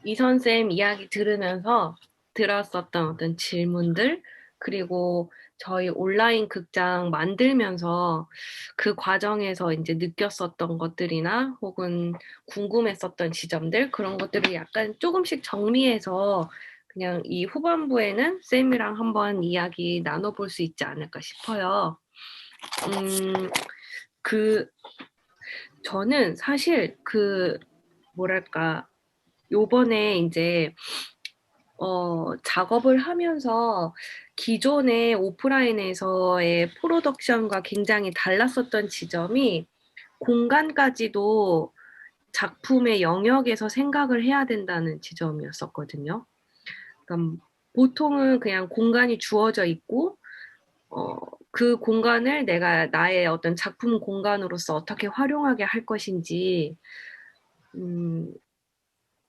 이선쌤 이야기 들으면서 들었었던 어떤 질문들, 그리고 저희 온라인 극장 만들면서 그 과정에서 이제 느꼈었던 것들이나 혹은 궁금했었던 지점들, 그런 것들을 약간 조금씩 정리해서 그냥 이 후반부에는 쌤이랑 한번 이야기 나눠볼 수 있지 않을까 싶어요. 음, 그, 저는 사실 뭐랄까, 요번에 이제 작업을 하면서 기존의 오프라인에서의 프로덕션과 굉장히 달랐었던 지점이 공간까지도 작품의 영역에서 생각을 해야 된다는 지점이었었거든요. 그러니까 보통은 그냥 공간이 주어져 있고, 어, 그 공간을 내가 나의 어떤 작품 공간으로서 어떻게 활용하게 할 것인지, 음,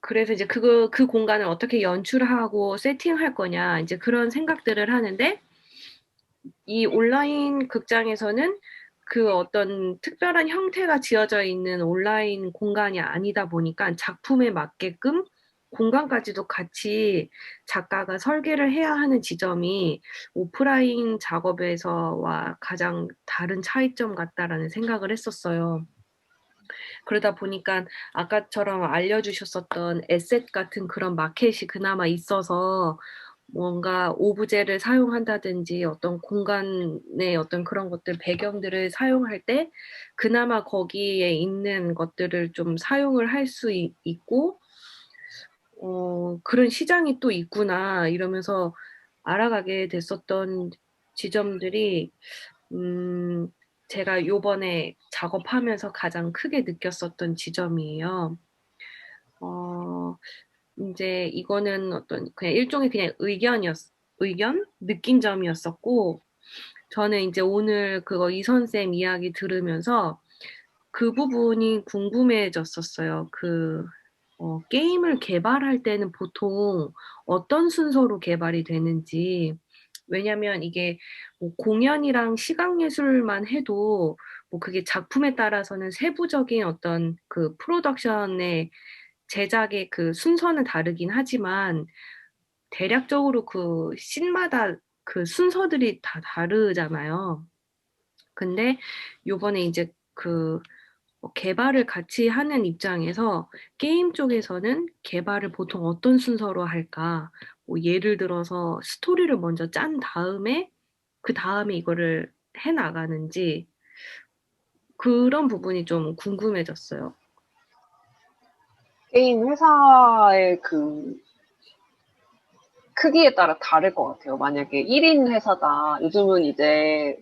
그래서 이제 그 공간을 어떻게 연출하고 세팅할 거냐, 이제 그런 생각들을 하는데, 이 온라인 극장에서는 그 어떤 특별한 형태가 지어져 있는 온라인 공간이 아니다 보니까 작품에 맞게끔 공간까지도 같이 작가가 설계를 해야 하는 지점이 오프라인 작업에서와 가장 다른 차이점 같다라는 생각을 했었어요. 그러다 보니까 아까처럼 알려주셨었던 에셋 같은 그런 마켓이 그나마 있어서 뭔가 오브제를 사용한다든지 어떤 공간의 어떤 그런 것들, 배경들을 사용할 때 그나마 거기에 있는 것들을 좀 사용을 할 수 있고, 그런 시장이 또 있구나 이러면서 알아가게 됐었던 지점들이, 음, 제가 요번에 작업하면서 가장 크게 느꼈었던 지점이에요. 어, 이제 이거는 어떤 그냥 일종의 그냥 의견? 느낀 점이었었고, 저는 이제 오늘 그거 이선쌤 이야기 들으면서 그 부분이 궁금해졌었어요. 게임을 개발할 때는 보통 어떤 순서로 개발이 되는지. 왜냐면 이게 뭐 공연이랑 시각예술만 해도 뭐 그게 작품에 따라서는 세부적인 어떤 그 프로덕션의 제작의 그 순서는 다르긴 하지만 대략적으로 그 씬마다 그 순서들이 다 다르잖아요. 근데 요번에 이제 개발을 같이 하는 입장에서 게임 쪽에서는 개발을 보통 어떤 순서로 할까? 뭐 예를 들어서 스토리를 먼저 짠 다음에 그 다음에 이거를 해 나가는지 그런 부분이 좀 궁금해졌어요. 게임 회사의 그 크기에 따라 다를 것 같아요. 만약에 1인 회사다. 요즘은 이제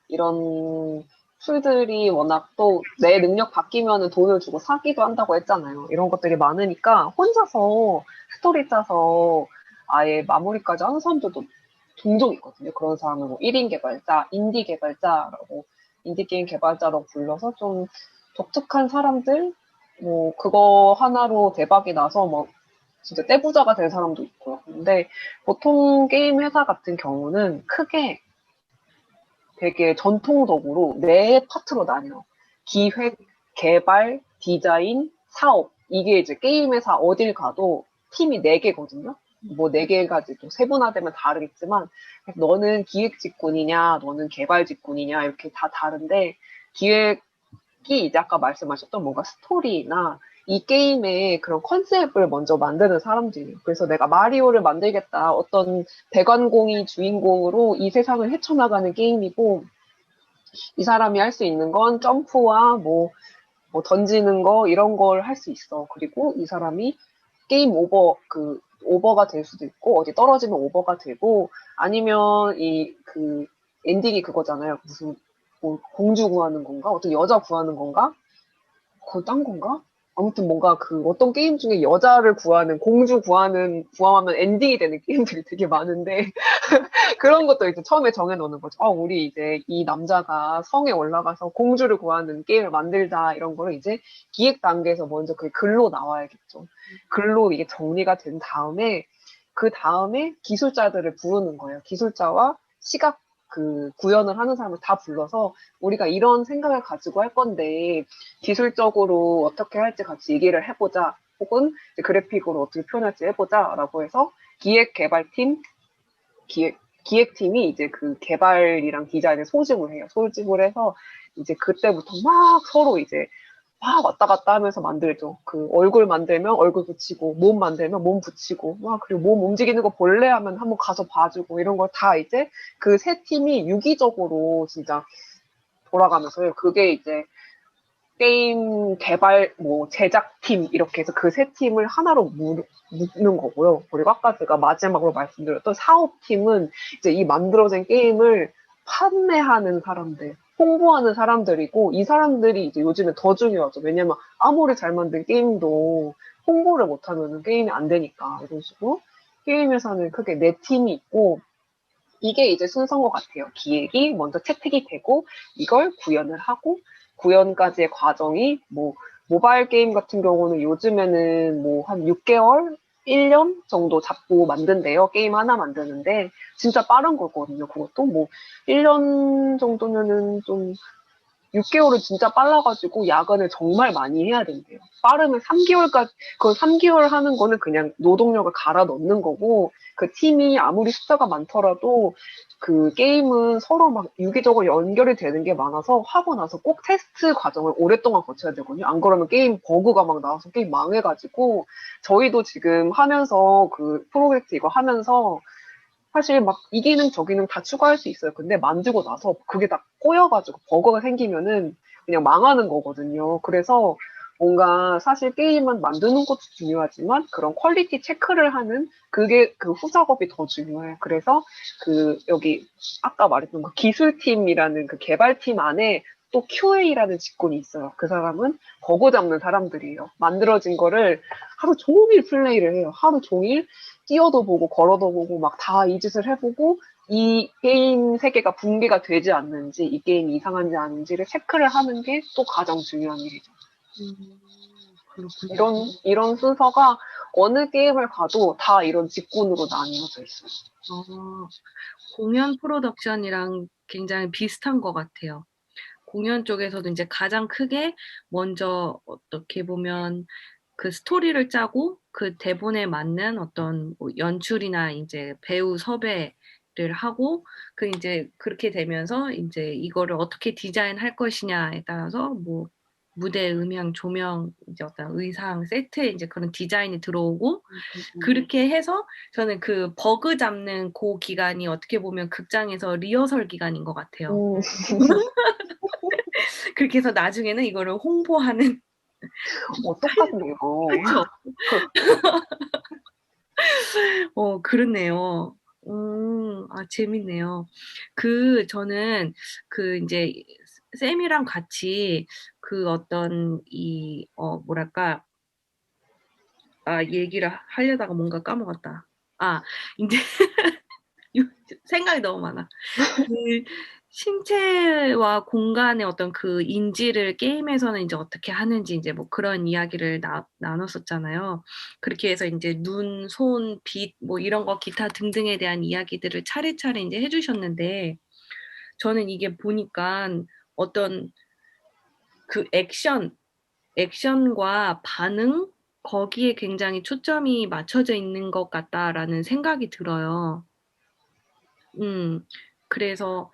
이런 툴들이 워낙 또 내 능력 바뀌면은 돈을 주고 사기도 한다고 했잖아요. 이런 것들이 많으니까 혼자서 스토리 짜서 아예 마무리까지 하는 사람들도 종종 있거든요. 그런 사람은 뭐 1인 개발자, 인디 개발자라고 인디게임 개발자라고 불러서 좀 독특한 사람들, 뭐 그거 하나로 대박이 나서 뭐 진짜 떼부자가 된 사람도 있고요. 근데 보통 게임 회사 같은 경우는 크게 되게 전통적으로 네 파트로 나뉘어요. 기획, 개발, 디자인, 사업. 이게 이제 게임 회사 어딜 가도 팀이 네 개거든요. 뭐 네 개까지 또 세분화되면 다르겠지만 너는 기획 직군이냐, 너는 개발 직군이냐 이렇게 다 다른데 기획 이제 아까 말씀하셨던 뭔가 스토리나 이 게임의 그런 컨셉을 먼저 만드는 사람들이에요. 그래서 내가 마리오를 만들겠다. 어떤 배관공이 주인공으로 이 세상을 헤쳐나가는 게임이고, 이 사람이 할 수 있는 건 점프와 뭐 던지는 거, 이런 걸 할 수 있어. 그리고 이 사람이 게임 오버가 될 수도 있고, 어디 떨어지면 오버가 되고, 아니면 엔딩이 그거잖아요. 무슨, 뭐 공주 구하는 건가? 어떤 여자 구하는 건가? 그거 딴 건가? 아무튼 뭔가 어떤 게임 중에 여자를 구하는, 공주 구하면 엔딩이 되는 게임들이 되게 많은데, 그런 것도 이제 처음에 정해놓는 거죠. 우리 이제 이 남자가 성에 올라가서 공주를 구하는 게임을 만들자, 이런 거를 이제 기획 단계에서 먼저 그게 글로 나와야겠죠. 글로 이게 정리가 된 다음에, 그 다음에 기술자들을 부르는 거예요. 기술자와 시각 구현을 하는 사람을 다 불러서 우리가 이런 생각을 가지고 할 건데 기술적으로 어떻게 할지 같이 얘기를 해보자. 혹은 그래픽으로 어떻게 표현할지 해보자라고 해서 기획 개발팀 기획팀이 이제 그 개발이랑 디자인을 소집을 해요. 소집을 해서 이제 그때부터 막 서로 이제 막 왔다 갔다 하면서 만들죠. 그 얼굴 만들면 얼굴 붙이고, 몸 만들면 몸 붙이고, 막 그리고 몸 움직이는 거 볼래 하면 한번 가서 봐주고 이런 걸 다 이제 그 세 팀이 유기적으로 진짜 돌아가면서요. 그게 이제 게임 개발, 뭐 제작팀 이렇게 해서 그 세 팀을 하나로 묶는 거고요. 그리고 아까 제가 마지막으로 말씀드렸던 사업팀은 이제 이 만들어진 게임을 판매하는 사람들, 홍보하는 사람들이고 이 사람들이 이제 요즘에 더 중요하죠. 왜냐면 아무리 잘 만든 게임도 홍보를 못하면 게임이 안 되니까 이런 식으로 게임 회사는 크게 네 팀이 있고 이게 이제 순서인 것 같아요. 기획이 먼저 채택이 되고 이걸 구현을 하고 구현까지의 과정이 뭐 모바일 게임 같은 경우는 요즘에는 뭐 한 6개월, 1년 정도 잡고 만든대요. 게임 하나 만드는데 진짜 빠른 거거든요. 그것도 뭐 1년 정도면은 좀 6개월은 진짜 빨라가지고 야근을 정말 많이 해야 된대요. 빠르면 3개월까지, 그 3개월 하는 거는 그냥 노동력을 갈아 넣는 거고, 그 팀이 아무리 숫자가 많더라도 그 게임은 서로 막 유기적으로 연결이 되는 게 많아서 하고 나서 꼭 테스트 과정을 오랫동안 거쳐야 되거든요. 안 그러면 게임 버그가 막 나와서 게임 망해가지고, 저희도 지금 하면서 그 프로젝트 이거 하면서 사실 막 이 기능 저 기능 다 추가할 수 있어요. 근데 만들고 나서 그게 다 꼬여가지고 버거가 생기면은 그냥 망하는 거거든요. 그래서 뭔가 사실 게임은 만드는 것도 중요하지만 그런 퀄리티 체크를 하는 그게 그 후작업이 더 중요해요. 그래서 그 여기 아까 말했던 그 기술팀이라는 그 개발팀 안에 또 QA라는 직군이 있어요. 그 사람은 버거 잡는 사람들이에요. 만들어진 거를 하루 종일 플레이를 해요. 하루 종일 뛰어도 보고 걸어도 보고 막 다 이 짓을 해보고 이 게임 세계가 붕괴가 되지 않는지 이 게임이 이상한지 아닌지를 체크를 하는 게 또 가장 중요한 일이죠. 그렇군요. 이런 순서가 어느 게임을 가도 다 이런 직군으로 나뉘어져 있어요. 어, 공연 프로덕션이랑 굉장히 비슷한 것 같아요. 공연 쪽에서도 이제 가장 크게 먼저 어떻게 보면 그 스토리를 짜고 그 대본에 맞는 어떤 뭐 연출이나 이제 배우 섭외를 하고 그 이제 그렇게 되면서 이제 이거를 어떻게 디자인할 것이냐에 따라서 뭐 무대 음향 조명 이제 어떤 의상 세트에 이제 그런 디자인이 들어오고 그렇게 해서 저는 그 버그 잡는 그 기간이 어떻게 보면 극장에서 리허설 기간인 것 같아요. 음, 그렇게 해서 나중에는 이거를 홍보하는 똑같네요. 그렇죠. 그렇네요. 재밌네요. 저는 이제 쌤이랑 같이 그 어떤 뭐랄까, 얘기를 하려다가 뭔가 까먹었다. 이제 생각이 너무 많아. 그 신체와 공간의 어떤 그 인지를 게임에서는 이제 어떻게 하는지 이제 뭐 그런 이야기를 나눴었잖아요. 그렇게 해서 이제 눈, 손, 빛, 뭐 이런 거 기타 등등에 대한 이야기들을 차례차례 이제 해주셨는데 저는 이게 보니까 어떤 그 액션과 반응, 거기에 굉장히 초점이 맞춰져 있는 것 같다라는 생각이 들어요. 음, 그래서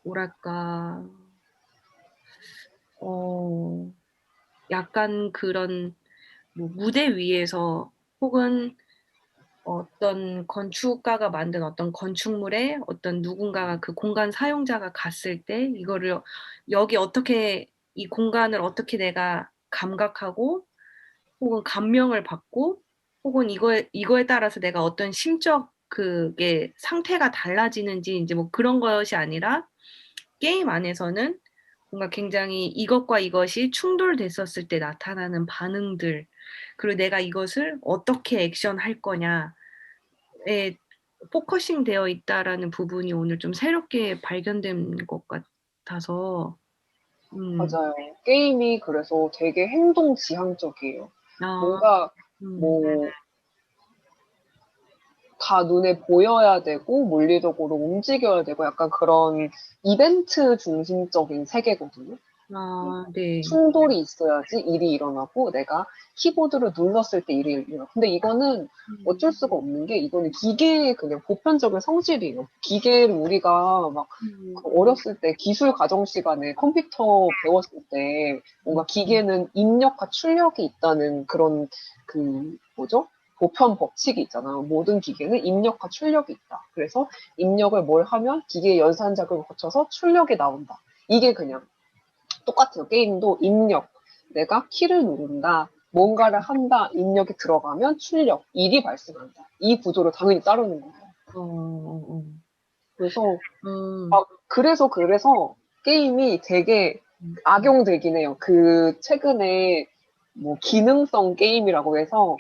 뭐랄까, 어, 약간 그런 뭐 무대 위에서 혹은 어떤 건축가가 만든 어떤 건축물에 어떤 누군가가 그 공간 사용자가 갔을 때 이거를 여기 어떻게 이 공간을 어떻게 내가 감각하고 혹은 감명을 받고 혹은 이거에 따라서 내가 어떤 심적 그게 상태가 달라지는지 이제 뭐 그런 것이 아니라 게임 안에서는 뭔가 굉장히 이것과 이것이 충돌됐었을 때 나타나는 반응들, 그리고 내가 이것을 어떻게 액션할 거냐에 포커싱 되어 있다라는 부분이 오늘 좀 새롭게 발견된 것 같아서, 맞아요. 게임이 그래서 되게 행동 지향적이에요. 아, 뭔가 음, 뭐 다 눈에 보여야 되고 물리적으로 움직여야 되고 약간 그런 이벤트 중심적인 세계거든요. 아, 네. 충돌이 있어야지 일이 일어나고 내가 키보드를 눌렀을 때 일이 일어나. 근데 이거는 어쩔 수가 없는 게 이거는 기계의 그냥 보편적인 성질이에요. 기계를 우리가 막 그 음, 어렸을 때 기술 과정 시간에 컴퓨터 배웠을 때 뭔가 기계는 입력과 출력이 있다는 그런 그 뭐죠? 보편 법칙이 있잖아요. 모든 기계는 입력과 출력이 있다. 그래서 입력을 뭘 하면 기계의 연산작을 거쳐서 출력이 나온다. 이게 그냥 똑같아요. 게임도 입력. 내가 키를 누른다. 뭔가를 한다. 입력이 들어가면 출력. 일이 발생한다. 이 구조를 당연히 따르는 거예요. 어, 어, 그래서, 음, 그래서 게임이 되게 악용되긴 해요. 그, 최근에 뭐, 기능성 게임이라고 해서,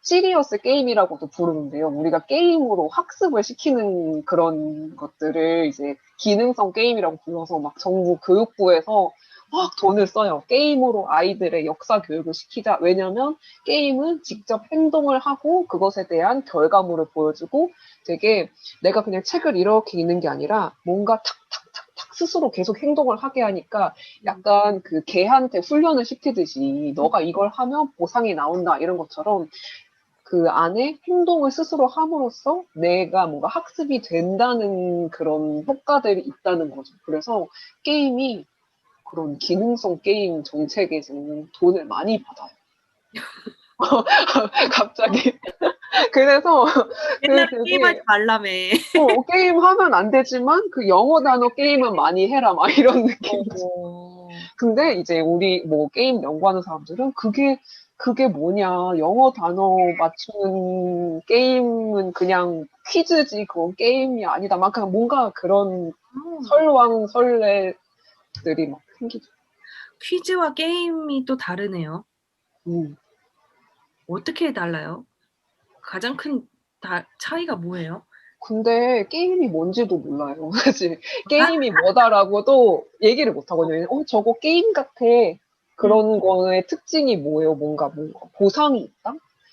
시리어스 게임이라고도 부르는데요. 우리가 게임으로 학습을 시키는 그런 것들을 이제 기능성 게임이라고 불러서 막 정부 교육부에서 막 돈을 써요. 게임으로 아이들의 역사 교육을 시키자. 왜냐면 게임은 직접 행동을 하고 그것에 대한 결과물을 보여주고 되게 내가 그냥 책을 이렇게 읽는 게 아니라 뭔가 탁탁탁탁 스스로 계속 행동을 하게 하니까 약간 그 개한테 훈련을 시키듯이 너가 이걸 하면 보상이 나온다 이런 것처럼 그 안에 행동을 스스로 함으로써 내가 뭔가 학습이 된다는 그런 효과들이 있다는 거죠. 그래서 게임이 그런 기능성 게임 정책에서는 돈을 많이 받아요. 갑자기. 그래서 그 옛날에 게임하지 되게 말라며. 게임 하면 안 되지만 그 영어 단어 게임은 많이 해라 막 이런 느낌이지. 어, 근데 이제 우리 뭐 게임 연구하는 사람들은 그게 뭐냐. 영어 단어 맞추는 게임은 그냥 퀴즈지. 그건 게임이 아니다. 막 그냥 뭔가 그런 설왕설래들이 막 생기죠. 퀴즈와 게임이 또 다르네요. 음. 어떻게 달라요? 가장 큰 차이가 뭐예요? 근데 게임이 뭔지도 몰라요. 사실 게임이 뭐다라고도 얘기를 못 하거든요. 저거 게임 같아. 음, 그런 거의 특징이 뭐예요? 뭔가 보상이 있다?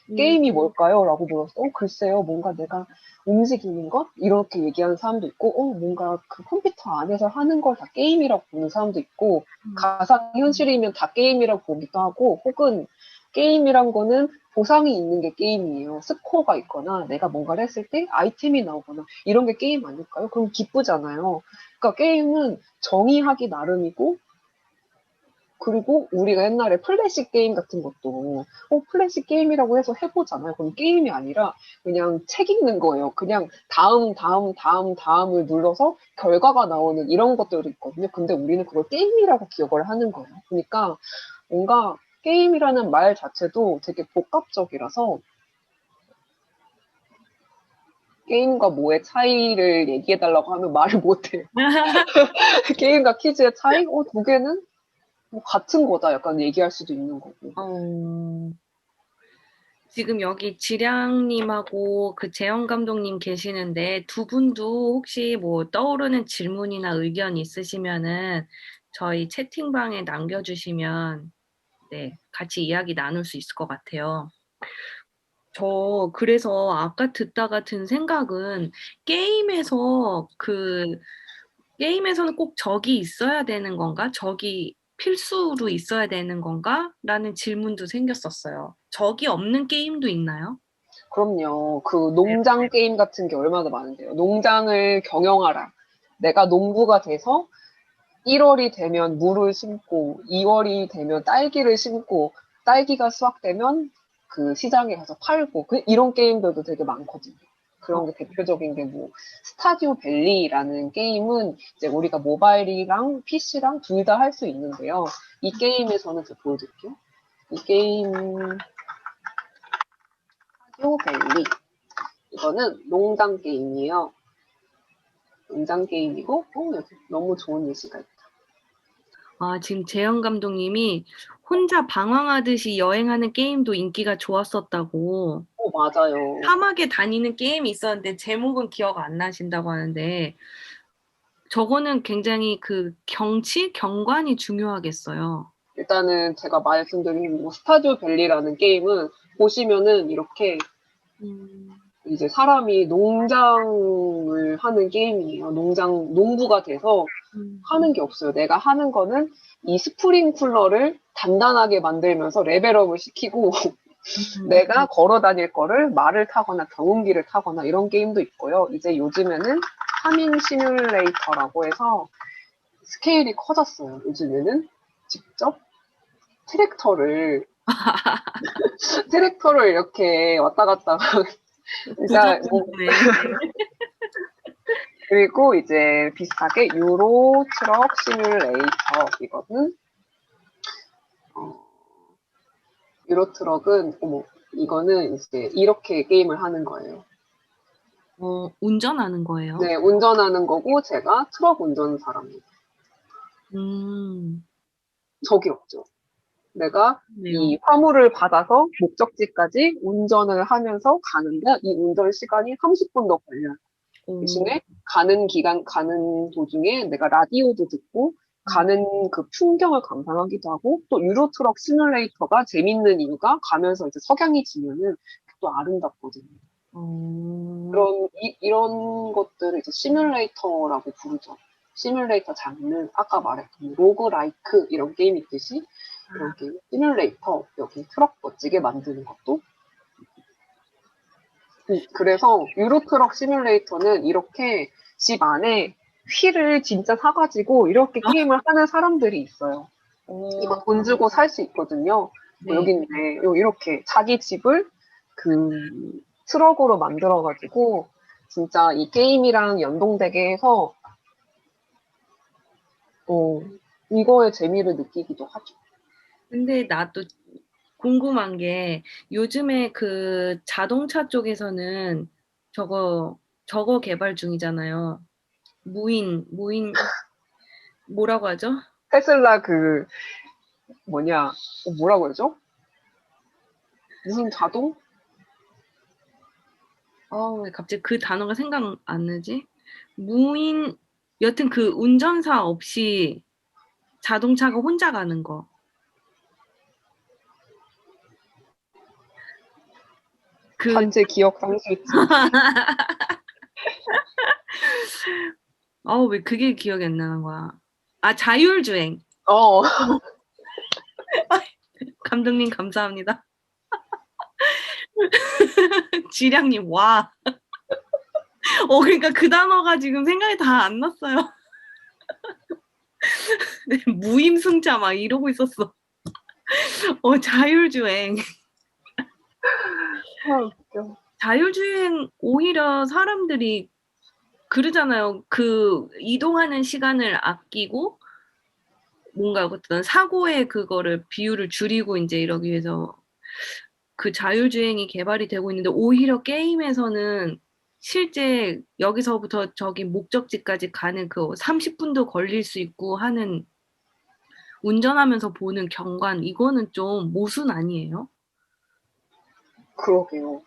음, 게임이 뭘까요? 라고 물었어. 글쎄요. 뭔가 내가 움직이는 것? 이렇게 얘기하는 사람도 있고, 뭔가 그 컴퓨터 안에서 하는 걸 다 게임이라고 보는 사람도 있고, 음, 가상현실이면 다 게임이라고 보기도 하고, 혹은 게임이란 거는 보상이 있는 게 게임이에요. 스코어가 있거나 내가 뭔가를 했을 때 아이템이 나오거나 이런 게 게임 아닐까요? 그럼 기쁘잖아요. 그러니까 게임은 정의하기 나름이고 그리고 우리가 옛날에 플래시 게임 같은 것도 플래시 게임이라고 해서 해보잖아요. 그럼 게임이 아니라 그냥 책 읽는 거예요. 그냥 다음을 눌러서 결과가 나오는 이런 것들이 있거든요. 근데 우리는 그걸 게임이라고 기억을 하는 거예요. 그러니까 뭔가 게임이라는 말 자체도 되게 복합적이라서 게임과 뭐의 차이를 얘기해달라고 하면 말을 못해요. 게임과 퀴즈의 차이? 두 개는 뭐 같은 거다. 약간 얘기할 수도 있는 거고. 어, 지금 여기 지량님하고 그 재영 감독님 계시는데 두 분도 혹시 뭐 떠오르는 질문이나 의견 있으시면은 저희 채팅방에 남겨주시면 네, 같이 이야기 나눌 수 있을 것 같아요. 저 그래서 아까 듣다가 든 생각은 게임에서 게임에서는 꼭 적이 있어야 되는 건가? 적이 필수로 있어야 되는 건가? 라는 질문도 생겼었어요. 적이 없는 게임도 있나요? 그럼요. 그 농장 게임 같은 게 얼마나 많은데요. 농장을 경영하라. 내가 농부가 돼서 1월이 되면 물을 심고 2월이 되면 딸기를 심고 딸기가 수확되면 그 시장에 가서 팔고 이런 게임들도 되게 많거든요. 어, 그런 게 대표적인 게 뭐 스타디오 밸리라는 게임은 이제 우리가 모바일이랑 PC랑 둘 다 할 수 있는데요. 이 게임에서는 제가 보여드릴게요. 이 게임 스타디오 밸리 이거는 농장 게임이에요. 농장 게임이고 여기 너무 좋은 예시가 있다. 아, 지금 재영 감독님이 혼자 방황하듯이 여행하는 게임도 인기가 좋았었다고. 맞아요. 사막에 다니는 게임이 있었는데 제목은 기억 안 나신다고 하는데 저거는 굉장히 그 경관이 중요하겠어요. 일단은 제가 말씀드린 뭐 스타듀 밸리라는 게임은 보시면은 이렇게 음, 이제 사람이 농장을 하는 게임이에요. 농부가 돼서 하는 게 없어요. 내가 하는 거는 이 스프링쿨러를 단단하게 만들면서 레벨업을 시키고 내가 걸어 다닐 거를 말을 타거나 경운기를 타거나 이런 게임도 있고요. 이제 요즘에는 파밍 시뮬레이터라고 해서 스케일이 커졌어요. 요즘에는 직접 트랙터를 이렇게 왔다 갔다 그러니까 뭐 고전스럽네. 그리고 이제 비슷하게 유로 트럭 시뮬레이터 이거는 유로 트럭은 이거는 이제 이렇게 게임을 하는 거예요. 운전하는 거예요? 네, 운전하는 거고 제가 트럭 운전사랍니다. 음, 적이 없죠. 내가 네요. 이 화물을 받아서 목적지까지 운전을 하면서 가는데 이 운전 시간이 30분 더 걸려요. 오, 대신에 가는 도중에 내가 라디오도 듣고 가는 그 풍경을 감상하기도 하고 또 유로 트럭 시뮬레이터가 재밌는 이유가 가면서 이제 석양이 지면은 또 아름답거든요. 어, 이런 것들을 이제 시뮬레이터라고 부르죠. 시뮬레이터 장르, 아까 말했던 로그라이크 이런 게임 있듯이 이런 게임, 시뮬레이터, 여기 트럭 멋지게 만드는 것도. 그래서 유로트럭 시뮬레이터는 이렇게 집 안에 휠을 진짜 사가지고 이렇게 아, 게임을 하는 사람들이 있어요. 이거 오, 돈 주고 살 수 있거든요. 여기 네. 있네. 이렇게 자기 집을 그 트럭으로 만들어가지고 진짜 이 게임이랑 연동되게 해서 어, 이거의 재미를 느끼기도 하죠. 근데 나도 궁금한 게 요즘에 그 자동차 쪽에서는 저거 개발 중이잖아요. 뭐라고 하죠? 테슬라 그 뭐냐 뭐라고 그러죠? 무슨 자동? 왜 갑자기 그 단어가 생각 안 나지? 무인, 여튼 그 운전사 없이 자동차가 혼자 가는 거. 그, 단체 기억 상실증. 왜 그게 기억이 안 나는 거야. 아, 자율주행. 어, 감독님, 감사합니다. 지량님, 와. 그러니까 그 단어가 지금 생각이 다 안 났어요. 무임승차 막 이러고 있었어. 자율주행. 아, 웃겨. 자율주행 오히려 사람들이 그러잖아요. 그 이동하는 시간을 아끼고 뭔가 어떤 사고의 그거를 비율을 줄이고 이제 이러기 위해서 그 자율주행이 개발이 되고 있는데 오히려 게임에서는 실제 여기서부터 저기 목적지까지 가는 그 30분도 걸릴 수 있고 하는 운전하면서 보는 경관 이거는 좀 모순 아니에요? 그러게요.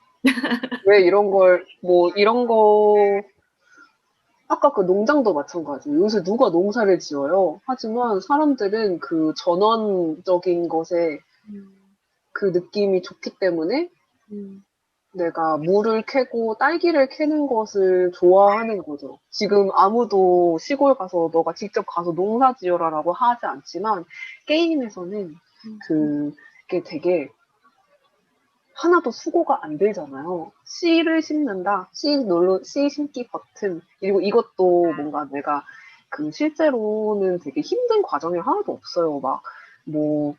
왜 이런 거, 아까 그 농장도 마찬가지예요. 요새 누가 농사를 지어요. 하지만 사람들은 그 전원적인 것에 음, 그 느낌이 좋기 때문에 음, 내가 물을 캐고 딸기를 캐는 것을 좋아하는 거죠. 지금 아무도 시골 가서 너가 직접 가서 농사 지어라라고 하지 않지만 게임에서는 음, 그게 되게 하나도 수고가 안 들잖아요. 씨를 심는다. 씨 심기 버튼. 그리고 이것도 뭔가 내가 실제로는 되게 힘든 과정이 하나도 없어요. 뭐,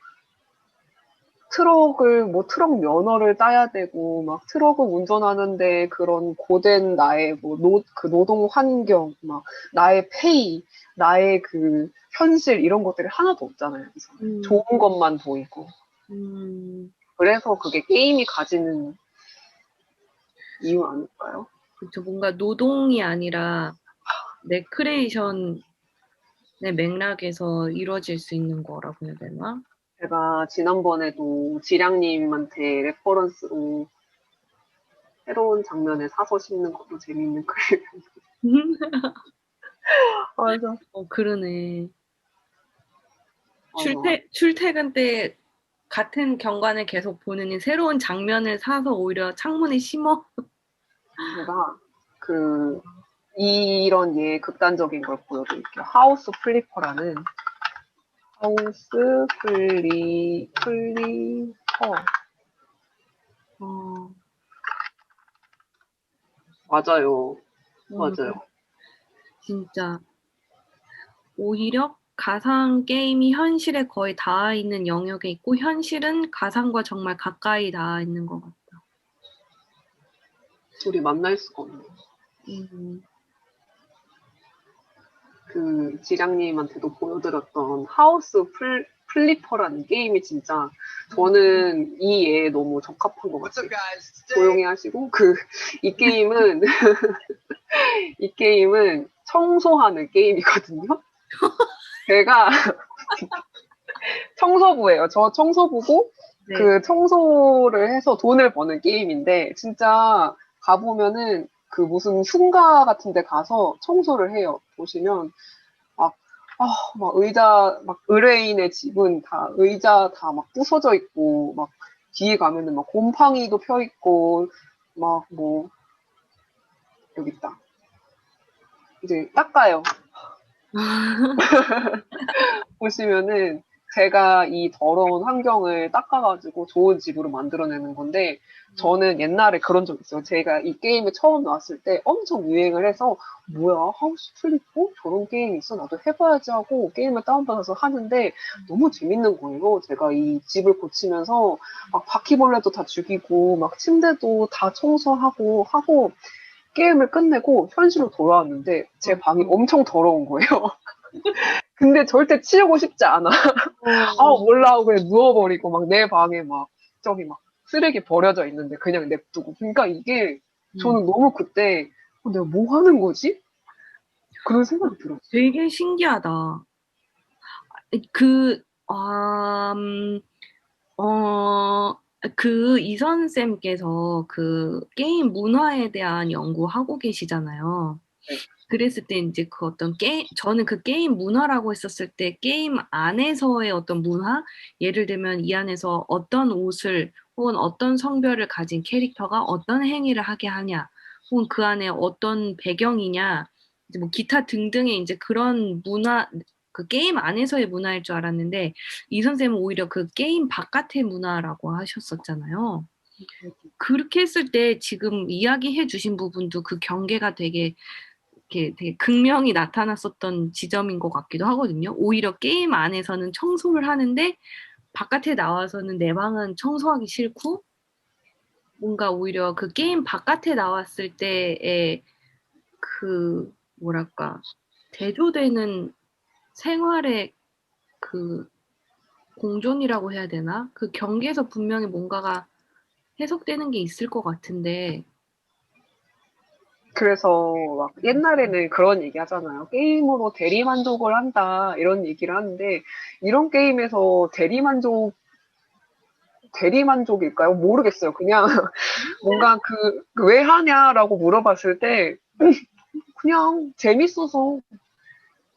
트럭 면허를 따야 되고, 막 트럭을 운전하는데 그런 고된 나의 그 노동 환경, 막 나의 페이, 나의 그 현실 이런 것들이 하나도 없잖아요. 그래서 음, 좋은 것만 보이고. 음. 그래서 그게 게임이 가지는 이유 아닐까요? 그쵸. 뭔가 노동이 아니라 레크레이션의 맥락에서 이루어질 수 있는 거라고 해야 되나? 제가 지난번에도 지량님한테 레퍼런스로 새로운 장면에 사서 심는 것도 재밌는 글. 맞아. 그러네. 맞아. 출퇴근 때 같은 경관을 계속 보느니 새로운 장면을 사서 오히려 창문에 심어. 제가 그 이런 예 극단적인 걸 보여드릴게요. 하우스 플리퍼라는 하우스 플리퍼. 어, 맞아요. 음, 맞아요. 진짜 오히려 가상 게임이 현실에 거의 닿아 있는 영역에 있고 현실은 가상과 정말 가까이 닿아 있는 것 같다. 둘이 만날 수가 없네. 음, 그 지량님한테도 보여드렸던 하우스 플리퍼라는 게임이 진짜 저는 이 애에 너무 적합한 것 같아요. 조용히 하시고 이 게임은 이 게임은 청소하는 게임이거든요. 제가 청소부예요. 저 청소부고 네. 그 청소를 해서 돈을 버는 게임인데 진짜 가보면은 그 무슨 흉가 같은 데 가서 청소를 해요. 보시면 막, 막 의자, 막 의뢰인의 집은 다 의자 다 막 부서져 있고 막 뒤에 가면은 막 곰팡이도 펴 있고 막 뭐 여기 있다. 이제 닦아요. 보시면은 제가 이 더러운 환경을 닦아가지고 좋은 집으로 만들어내는 건데 저는 옛날에 그런 적 있어요. 제가 이 게임에 처음 나왔을 때 엄청 유행을 해서 뭐야 하우스 플리퍼? 저런 게임 있어? 나도 해봐야지 하고 게임을 다운받아서 하는데 너무 재밌는 거예요. 제가 이 집을 고치면서 막 바퀴벌레도 다 죽이고 막 침대도 다 청소하고 하고 게임을 끝내고 현실로 돌아왔는데 제 방이 엄청 더러운 거예요. 근데 절대 치우고 싶지 않아. 몰라 하고 그냥 누워버리고 막 내 방에 막 저기 막 쓰레기 버려져 있는데 그냥 냅두고. 그러니까 이게 음, 저는 너무 그때 내가 뭐 하는 거지? 그런 생각이 들었어요. 되게 신기하다. 그, 아, 어, 그 이선쌤께서 그 게임 문화에 대한 연구하고 계시잖아요. 네. 그랬을 때 이제 그 어떤 저는 그 게임 문화라고 했었을 때 게임 안에서의 어떤 문화? 예를 들면 이 안에서 어떤 옷을 혹은 어떤 성별을 가진 캐릭터가 어떤 행위를 하게 하냐, 혹은 그 안에 어떤 배경이냐, 이제 뭐 기타 등등의 이제 그런 문화, 그 게임 안에서의 문화일 줄 알았는데 이 선생님은 오히려 그 게임 바깥의 문화라고 하셨었잖아요. 그렇게 했을 때 지금 이야기해 주신 부분도 그 경계가 되게 이렇게 되게 극명히 나타났었던 지점인 것 같기도 하거든요. 오히려 게임 안에서는 청소를 하는데 바깥에 나와서는 내 방은 청소하기 싫고 뭔가 오히려 그 게임 바깥에 나왔을 때의 그 뭐랄까 대조되는 생활의 그 공존이라고 해야 되나? 그 경계에서 분명히 뭔가가 해석되는 게 있을 것 같은데, 그래서 막 옛날에는 그런 얘기 하잖아요. 게임으로 대리만족을 한다 이런 얘기를 하는데 이런 게임에서 대리만족일까요? 모르겠어요. 그냥 뭔가 왜 하냐라고 물어봤을 때 그냥 재밌어서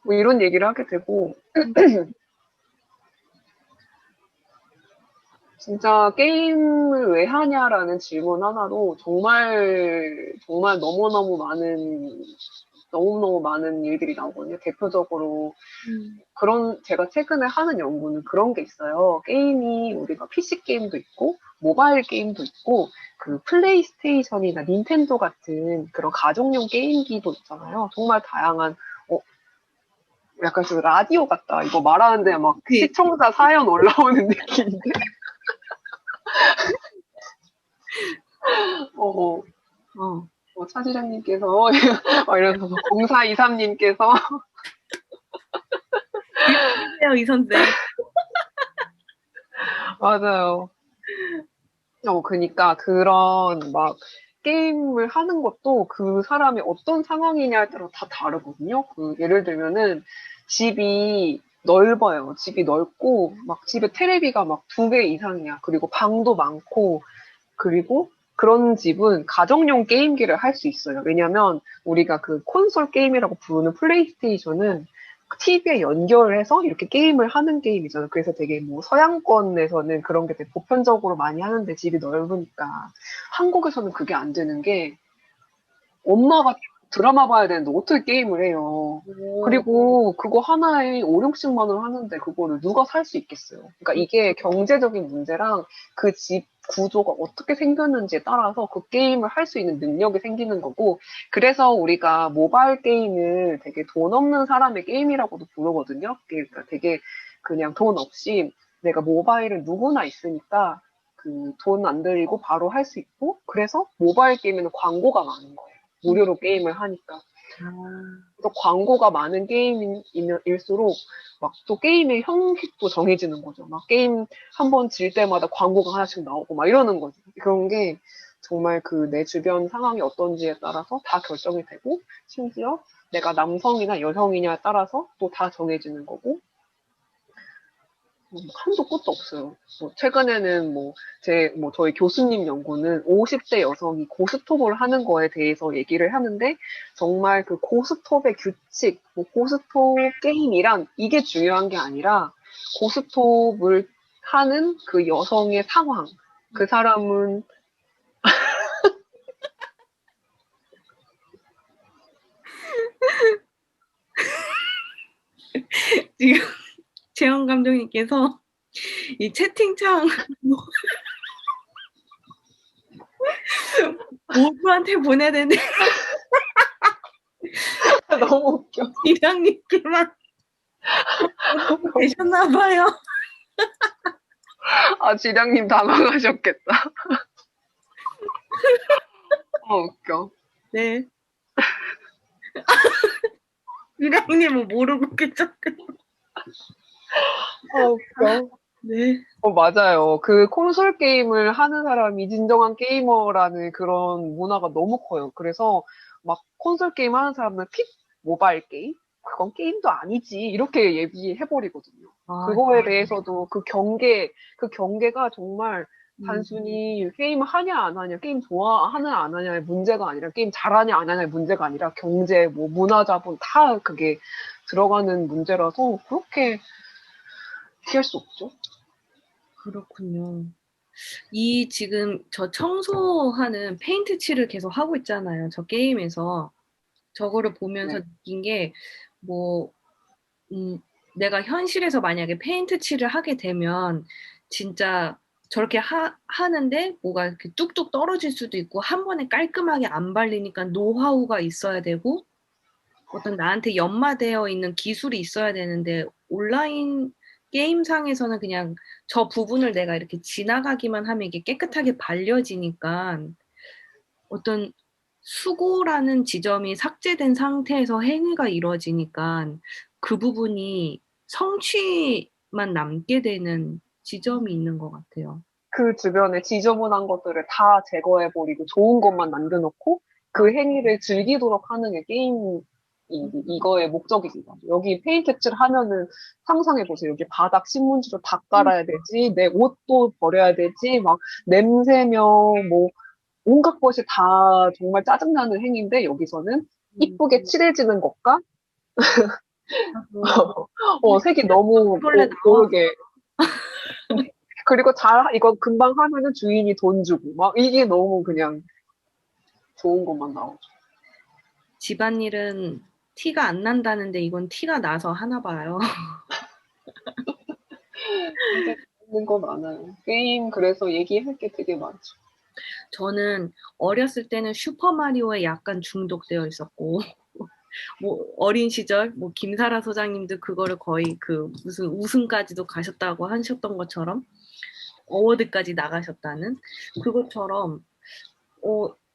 뭐 이런 얘기를 하게 되고 진짜 게임을 왜 하냐라는 질문 하나로 정말 정말 너무너무 많은 일들이 나오거든요. 대표적으로 그런 제가 최근에 하는 연구는 그런 게 있어요. 게임이 우리가 PC 게임도 있고 모바일 게임도 있고 그 플레이스테이션이나 닌텐도 같은 그런 가정용 게임기도 있잖아요. 정말 다양한 약간 좀 라디오 같다. 이거 말하는데 막 네. 시청자 사연 올라오는 느낌인데. 어, 어, 차지장님께서 이러면서 0423님께서 해주세요, 이 선생. 맞아요. 그니까 그런 막 게임을 하는 것도 그 사람이 어떤 상황이냐에 따라 다 다르거든요. 예를 들면은 집이 넓어요. 집이 넓고 막 집에 테레비가 막 2개 이상이야. 그리고 방도 많고 그리고 그런 집은 가정용 게임기를 할 수 있어요. 왜냐면 우리가 그 콘솔 게임이라고 부르는 플레이스테이션은 TV에 연결을 해서 이렇게 게임을 하는 게임이잖아요. 그래서 되게 뭐 서양권에서는 그런 게 되게 보편적으로 많이 하는데 집이 넓으니까 한국에서는 그게 안 되는 게 엄마가 드라마 봐야 되는데 어떻게 게임을 해요. 오, 그리고 그거 하나에 5, 60만 원 하는데 그거를 누가 살 수 있겠어요. 그러니까 이게 경제적인 문제랑 그 집 구조가 어떻게 생겼는지에 따라서 그 게임을 할 수 있는 능력이 생기는 거고, 그래서 우리가 모바일 게임을 되게 돈 없는 사람의 게임이라고도 부르거든요. 그러니까 되게 그냥 돈 없이 내가 모바일은 누구나 있으니까 그 돈 안 들이고 바로 할 수 있고, 그래서 모바일 게임에는 광고가 많은 거예요. 무료로 게임을 하니까. 아, 그래서 광고가 많은 게임일수록 막 또 게임의 형식도 정해지는 거죠. 막 게임 한 번 질 때마다 광고가 하나씩 나오고 막 이러는 거죠. 그런 게 정말 그 내 주변 상황이 어떤지에 따라서 다 결정이 되고, 심지어 내가 남성이나 여성이냐에 따라서 또 다 정해지는 거고, 한도 끝도 없어요. 뭐 최근에는 저희 교수님 연구는 50대 여성이 고스톱을 하는 거에 대해서 얘기를 하는데, 정말 그 고스톱의 규칙, 뭐 고스톱 게임이란 이게 중요한 게 아니라 고스톱을 하는 그 여성의 상황, 그 사람은 지금 재영 감독님께서 이 채팅창 모두한테 보내야 되는데 너무 웃겨. 이랑님께만 되셨나 봐요. 아, 지량님 당황하셨겠다. 웃겨. 네. 이랑님은 모르고 계셨대. 웃겨. 네. 맞아요. 그 콘솔 게임을 하는 사람이 진정한 게이머라는 그런 문화가 너무 커요. 그래서 막 콘솔 게임 하는 사람은 픽 모바일 게임? 그건 게임도 아니지. 이렇게 얘기해버리거든요. 아, 그거에 대해서도 그 경계가 정말 음, 단순히 게임 하냐 안 하냐, 게임 좋아하냐 안 하냐의 문제가 아니라, 게임 잘하냐 안 하냐의 문제가 아니라 경제, 뭐 문화 자본 다 그게 들어가는 문제라서 그렇게 피할 수 없죠. 그렇군요. 이 지금 저 청소하는 페인트 칠을 계속 하고 있잖아요. 저 게임에서. 저거를 보면서 네. 느낀 게, 뭐, 음, 내가 현실에서 만약에 페인트 칠을 하게 되면, 진짜 저렇게 하는데 뭐가 이렇게 뚝뚝 떨어질 수도 있고, 한 번에 깔끔하게 안 발리니까 노하우가 있어야 되고, 어떤 나한테 연마되어 있는 기술이 있어야 되는데, 온라인 게임상에서는 그냥 저 부분을 내가 이렇게 지나가기만 하면 이게 깨끗하게 발려지니까 어떤 수고라는 지점이 삭제된 상태에서 행위가 이루어지니까 그 부분이 성취만 남게 되는 지점이 있는 것 같아요. 그 주변에 지저분한 것들을 다 제거해버리고 좋은 것만 남겨놓고 그 아, 행위를 즐기도록 하는 게 게임, 이거의 목적입니다. 여기 페인트 칠 하면은 상상해보세요. 여기 바닥 신문지로 다 깔아야 되지, 내 옷도 버려야 되지, 막 냄새며 뭐 온갖 것이 다 정말 짜증나는 행위인데, 여기서는 이쁘게 칠해지는 것과 뭐, 색이 너무 벌레 나와. 고르게, 그리고 이거 금방 하면은 주인이 돈 주고 막 이게 너무 그냥 좋은 것만 나오죠. 집안일은 티가 안 난다는데 이건 티가 나서 하나 봐요. 진짜 재밌는 거 많아요. 게임 그래서 얘기할 게 되게 많죠. 저는 어렸을 때는 슈퍼마리오에 약간 중독되어 있었고, 뭐 어린 시절 뭐 김사라 소장님도 그거를 거의 그 무슨 우승까지도 가셨다고 하셨던 것처럼 어워드까지 나가셨다는 그것처럼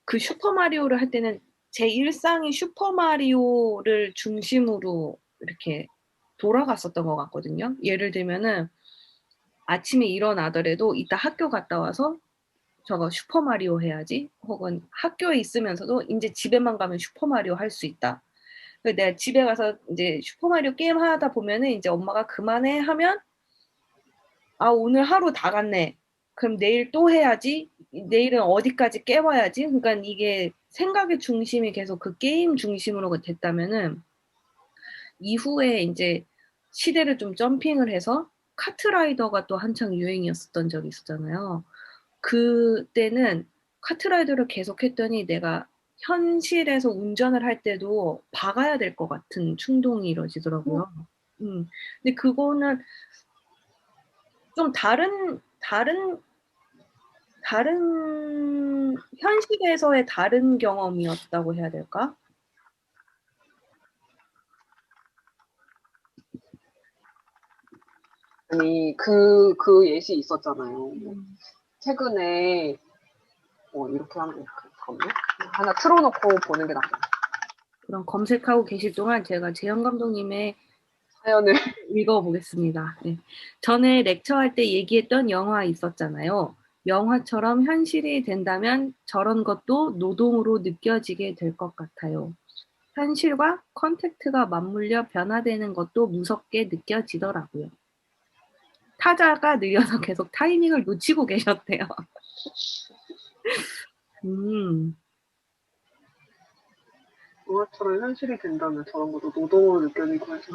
그 슈퍼마리오를 할 때는 제 일상이 슈퍼마리오를 중심으로 이렇게 돌아갔었던 것 같거든요. 예를 들면은 아침에 일어나더라도 이따 학교 갔다 와서 저거 슈퍼마리오 해야지. 혹은 학교에 있으면서도 이제 집에만 가면 슈퍼마리오 할 수 있다. 내가 집에 가서 이제 슈퍼마리오 게임 하다 보면은 이제 엄마가 그만해 하면 아, 오늘 하루 다 갔네. 그럼 내일 또 해야지. 내일은 어디까지 깨봐야지. 그러니까 이게 생각의 중심이 계속 그 게임 중심으로 됐다면은 이후에 이제 시대를 좀 점핑을 해서 카트라이더가 또 한창 유행이었었던 적이 있었잖아요. 그때는 카트라이더를 계속 했더니 내가 현실에서 운전을 할 때도 박아야 될 것 같은 충동이 이뤄지더라고요. 근데 그거는 좀 다른 현실에서의 다른 경험이었다고 해야 될까? 아니, 그 예시 있었잖아요. 뭐, 음. 최근에, 이렇게 하면, 잠깐만요. 하나 틀어놓고 보는 게 낫겠다. 그럼 검색하고 계실 동안 제가 재현 감독님의 사연을. 읽어보겠습니다. 네. 전에 렉처할 때 얘기했던 영화 있었잖아요. 영화처럼 현실이 된다면 저런 것도 노동으로 느껴지게 될 것 같아요. 현실과 컨택트가 맞물려 변화되는 것도 무섭게 느껴지더라고요. 타자가 느려서 계속 타이밍을 놓치고 계셨대요. 음, 영화처럼 현실이 된다면 저런 것도 노동으로 느껴지고 해서.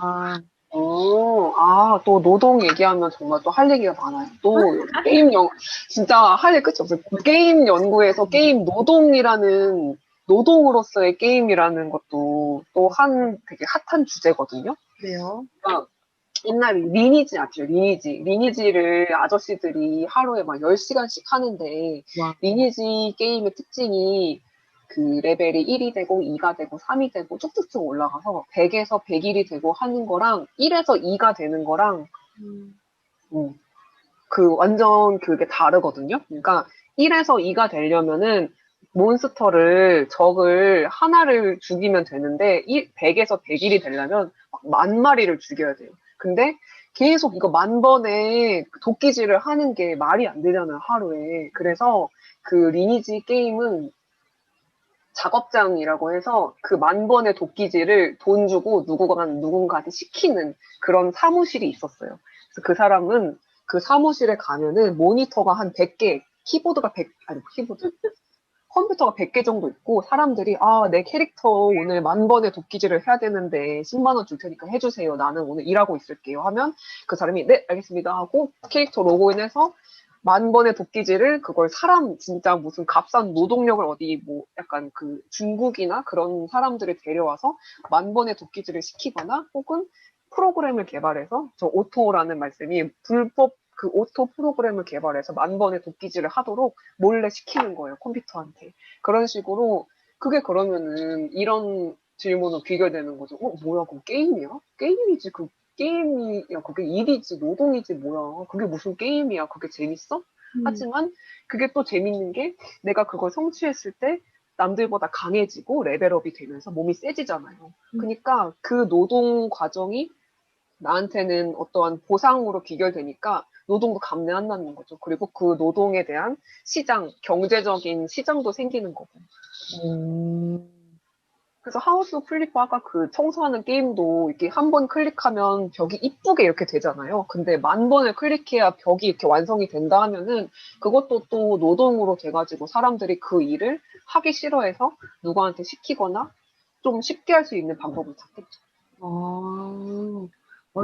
아, 또 노동 얘기하면 정말 또 할 얘기가 많아요. 또 진짜 할 얘기 끝이 없어요. 게임 연구에서 게임 노동으로서의 게임이라는 것도 또 되게 핫한 주제거든요. 그래요. 그러니까 옛날에 리니지 아시죠? 리니지를 아저씨들이 하루에 막 10시간씩 하는데, 와, 리니지 게임의 특징이 그 레벨이 1이 되고 2가 되고 3이 되고 쭉쭉쭉 올라가서 100에서 101이 되고 하는 거랑 1에서 2가 되는 거랑 음, 음, 그 완전 그게 다르거든요. 그러니까 1에서 2가 되려면은 적을 하나를 죽이면 되는데 100에서 101이 되려면 만 마리를 죽여야 돼요. 근데 계속 이거 만 번의 도끼질을 하는 게 말이 안 되잖아요, 하루에. 그래서 그 리니지 게임은 작업장이라고 해서 그 만 번의 도끼질을 돈 주고 누군가한테 시키는 그런 사무실이 있었어요. 그래서 그 사람은 그 사무실에 가면은 모니터가 한 100개, 컴퓨터가 100개 정도 있고 사람들이 내 캐릭터 오늘 만 번의 도끼질을 해야 되는데 10만 원 줄 테니까 해주세요. 나는 오늘 일하고 있을게요. 하면 그 사람이 네, 알겠습니다 하고 캐릭터 로그인해서 만 번의 도끼질을 그걸 진짜 무슨 값싼 노동력을 어디 뭐 약간 그 중국이나 그런 사람들을 데려와서 만 번의 도끼질을 시키거나 혹은 프로그램을 개발해서 저 오토라는 말씀이 불법 그 오토 프로그램을 개발해서 만 번의 도끼질을 하도록 몰래 시키는 거예요, 컴퓨터한테. 그런 식으로, 그게 그러면은, 이런 질문은 귀결되는 거죠. 뭐야, 그거 게임이야? 게임이지, 게임이야. 그게 일이지, 노동이지, 뭐야. 그게 무슨 게임이야. 그게 재밌어? 음, 하지만, 그게 또 재밌는 게, 내가 그걸 성취했을 때, 남들보다 강해지고 레벨업이 되면서 몸이 세지잖아요. 음. 그러니까 그 노동 과정이 나한테는 어떠한 보상으로 귀결되니까 노동도 감내한다는 거죠. 그리고 그 노동에 대한 경제적인 시장도 생기는 거고. 오, 그래서 하우스 플리퍼 아까 그 청소하는 게임도 이렇게 한 번 클릭하면 벽이 이쁘게 이렇게 되잖아요. 근데 만 번을 클릭해야 벽이 이렇게 완성이 된다 하면은 그것도 또 노동으로 돼가지고 사람들이 그 일을 하기 싫어해서 누구한테 시키거나 좀 쉽게 할 수 있는 방법을 찾겠죠.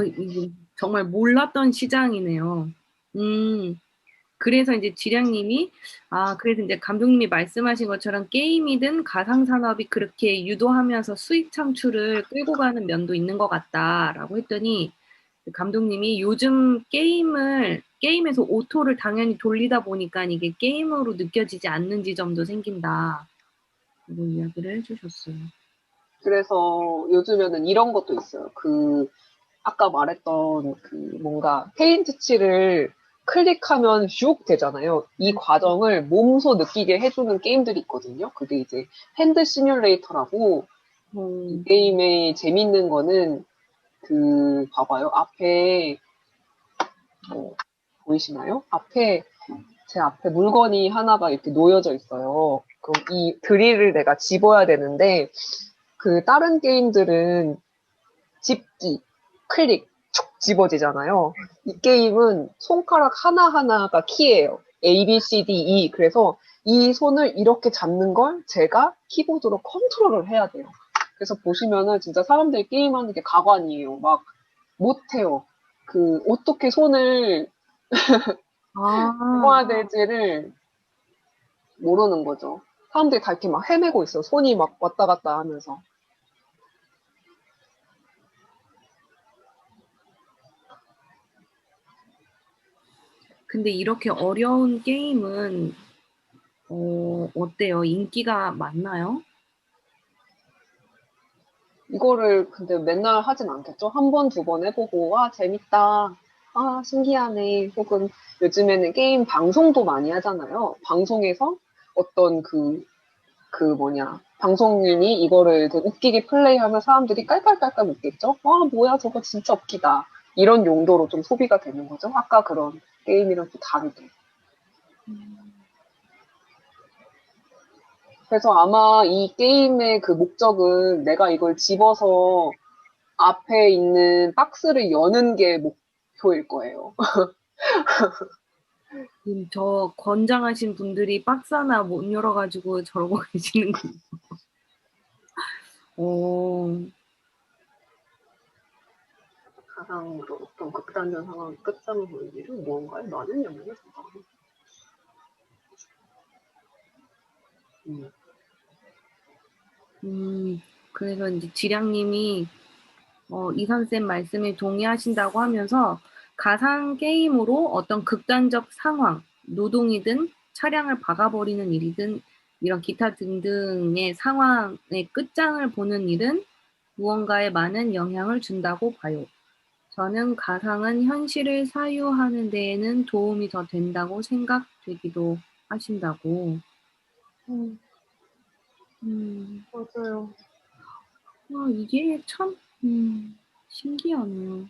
이거 정말 몰랐던 시장이네요. 음, 그래서 이제 지량님이, 그래서 이제 감독님이 말씀하신 것처럼 게임이든 가상산업이 그렇게 유도하면서 수익 창출을 끌고 가는 면도 있는 것 같다라고 했더니, 감독님이 요즘 게임에서 오토를 당연히 돌리다 보니까 이게 게임으로 느껴지지 않는 지점도 생긴다. 라고 이야기를 해주셨어요. 그래서 요즘에는 이런 것도 있어요. 아까 말했던 뭔가 페인트 칠을 클릭하면 슉 되잖아요. 이 과정을 몸소 느끼게 해주는 게임들이 있거든요. 그게 이제 핸드 시뮬레이터라고 이 음, 게임의 재밌는 거는 봐봐요. 보이시나요? 제 앞에 물건이 하나가 이렇게 놓여져 있어요. 그럼 이 드릴을 내가 집어야 되는데 다른 게임들은 집기, 클릭, 툭 집어지잖아요. 이 게임은 손가락 하나하나가 키예요. A, B, C, D, E. 그래서 이 손을 이렇게 잡는 걸 제가 키보드로 컨트롤을 해야 돼요. 그래서 보시면은 진짜 사람들이 게임하는 게 가관이에요. 막 못해요. 어떻게 손을 아, 집어야 될지를 모르는 거죠. 사람들이 다 이렇게 막 헤매고 있어. 손이 막 왔다 갔다 하면서. 근데 이렇게 어려운 게임은 어때요? 인기가 많나요? 이거를 근데 맨날 하진 않겠죠? 한 번, 두 번 해보고, 아, 재밌다. 아, 신기하네. 혹은 요즘에는 게임 방송도 많이 하잖아요. 방송에서 어떤 방송인이 이거를 되게 웃기게 플레이하면 사람들이 깔깔깔깔 웃겠죠? 와, 뭐야, 저거 진짜 웃기다. 이런 용도로 좀 소비가 되는 거죠. 아까 그런 게임이랑 또 다르게. 그래서 아마 이 게임의 그 목적은 내가 이걸 집어서 앞에 있는 박스를 여는 게 목표일 거예요. 저 건장하신 분들이 박스 하나 못 열어가지고 저러고 계시는군요. 오, 가상으로 어떤 극단적 상황 끝장을 보는 일은 무언가에 많은 영향을 준다. 음. 그래서 이제 지량님이 이선쌤 말씀에 동의하신다고 하면서 가상 게임으로 어떤 극단적 상황, 노동이든 차량을 박아버리는 일이든 이런 기타 등등의 상황의 끝장을 보는 일은 무언가에 많은 영향을 준다고 봐요. 저는 가상은 현실을 사유하는 데에는 도움이 더 된다고 생각되기도 하신다고. 음, 음, 맞아요. 이게 참, 신기하네요.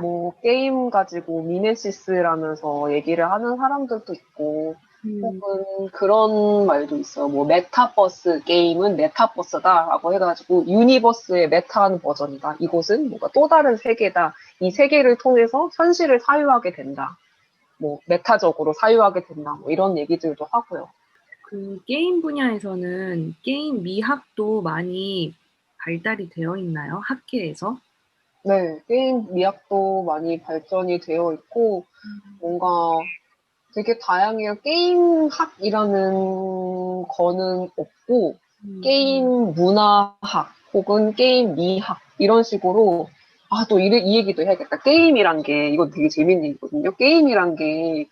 뭐 게임 가지고 미메시스라면서 얘기를 하는 사람들도 있고 음, 혹은 그런 말도 있어요. 뭐 메타버스 게임은 메타버스다라고 해가지고 유니버스의 메타한 버전이다. 이곳은 뭔가 또 다른 세계다. 이 세계를 통해서 현실을 사유하게 된다. 뭐 메타적으로 사유하게 된다. 뭐 이런 얘기들도 하고요. 그 게임 분야에서는 게임 미학도 많이 발달이 되어 있나요? 학계에서? 네, 게임 미학도 많이 발전이 되어 있고 뭔가 되게 다양해요. 게임학이라는 거는 없고, 게임 문화학 혹은 게임 미학 이런 식으로 또 이 얘기도 해야겠다. 게임이란 게 이건 되게 재밌는 얘기거든요. 게임이란 게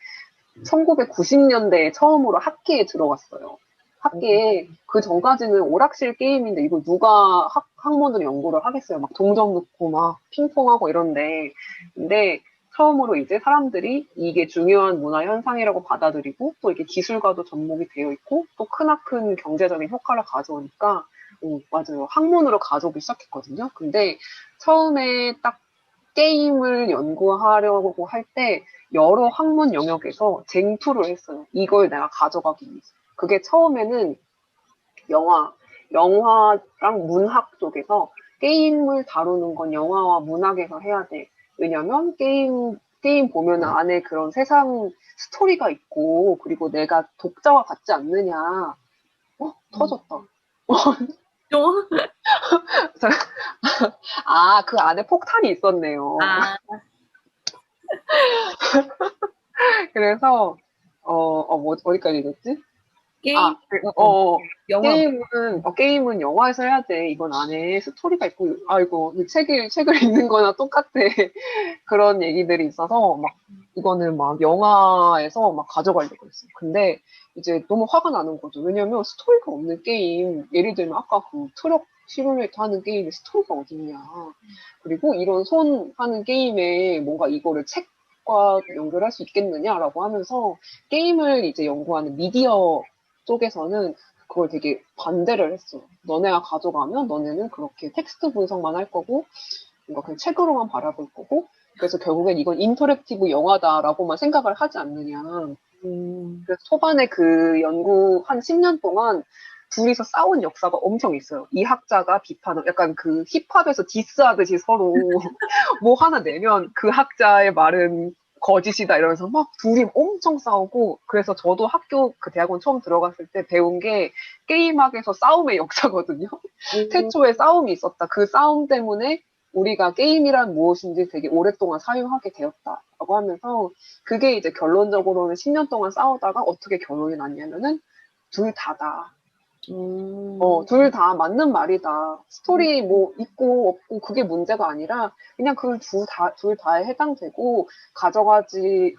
1990년대에 처음으로 학계에 들어갔어요. 학계에 그 전까지는 오락실 게임인데 이거 누가 학문으로 연구를 하겠어요. 막 동전 넣고 막 핑퐁하고 이런데 근데 처음으로 이제 사람들이 이게 중요한 문화 현상이라고 받아들이고 또 이게 기술과도 접목이 되어 있고 또 크나큰 경제적인 효과를 가져오니까 맞아요. 학문으로 가져오기 시작했거든요. 근데 처음에 딱 게임을 연구하려고 할 때 여러 학문 영역에서 쟁투를 했어요. 이걸 내가 가져가기 위해서. 그게 처음에는 영화, 영화랑 문학 쪽에서 게임을 다루는 건 영화와 문학에서 해야 돼. 왜냐면 게임 보면 안에 그런 세상 스토리가 있고, 그리고 내가 독자와 같지 않느냐. 터졌다. 또? 그 안에 폭탄이 있었네요. 아, 그래서, 어디까지 읽었지? 게임? 어, 어, 영화. 게임은 영화에서 해야 돼. 이건 안에 스토리가 있고, 아이고, 책을 읽는 거나 똑같아. 그런 얘기들이 있어서, 이거는 영화에서 가져가려고 했어요. 근데 이제 너무 화가 나는 거죠. 왜냐면 스토리가 없는 게임, 예를 들면 아까 그 트럭 시뮬레이터 하는 게임에 스토리가 어딨냐. 그리고 이런 손 하는 게임에 뭔가 이거를 책과 연결할 수 있겠느냐라고 하면서 게임을 이제 연구하는 미디어 쪽에서는 그걸 되게 반대를 했어요. 너네가 가져가면 너네는 그렇게 텍스트 분석만 할 거고, 뭔가 그냥 책으로만 바라볼 거고, 그래서 결국엔 이건 인터랙티브 영화다라고만 생각을 하지 않느냐. 음, 그래서 초반에 그 연구 한 10년 동안 둘이서 싸운 역사가 엄청 있어요. 이 학자가 비판을, 약간 그 힙합에서 디스하듯이 서로 뭐 하나 내면 그 학자의 말은 거짓이다 이러면서 막 둘이 엄청 싸우고 그래서 저도 학교 그 대학원 처음 들어갔을 때 배운 게 게임학에서 싸움의 역사거든요. 오, 태초에 싸움이 있었다. 그 싸움 때문에 우리가 게임이란 무엇인지 되게 오랫동안 사유하게 되었다라고 하면서 그게 이제 결론적으로는 10년 동안 싸우다가 어떻게 결론이 났냐면은 둘 다다. 둘 다 맞는 말이다. 음, 스토리 뭐 있고 없고 그게 문제가 아니라 그냥 그 둘 다에 해당되고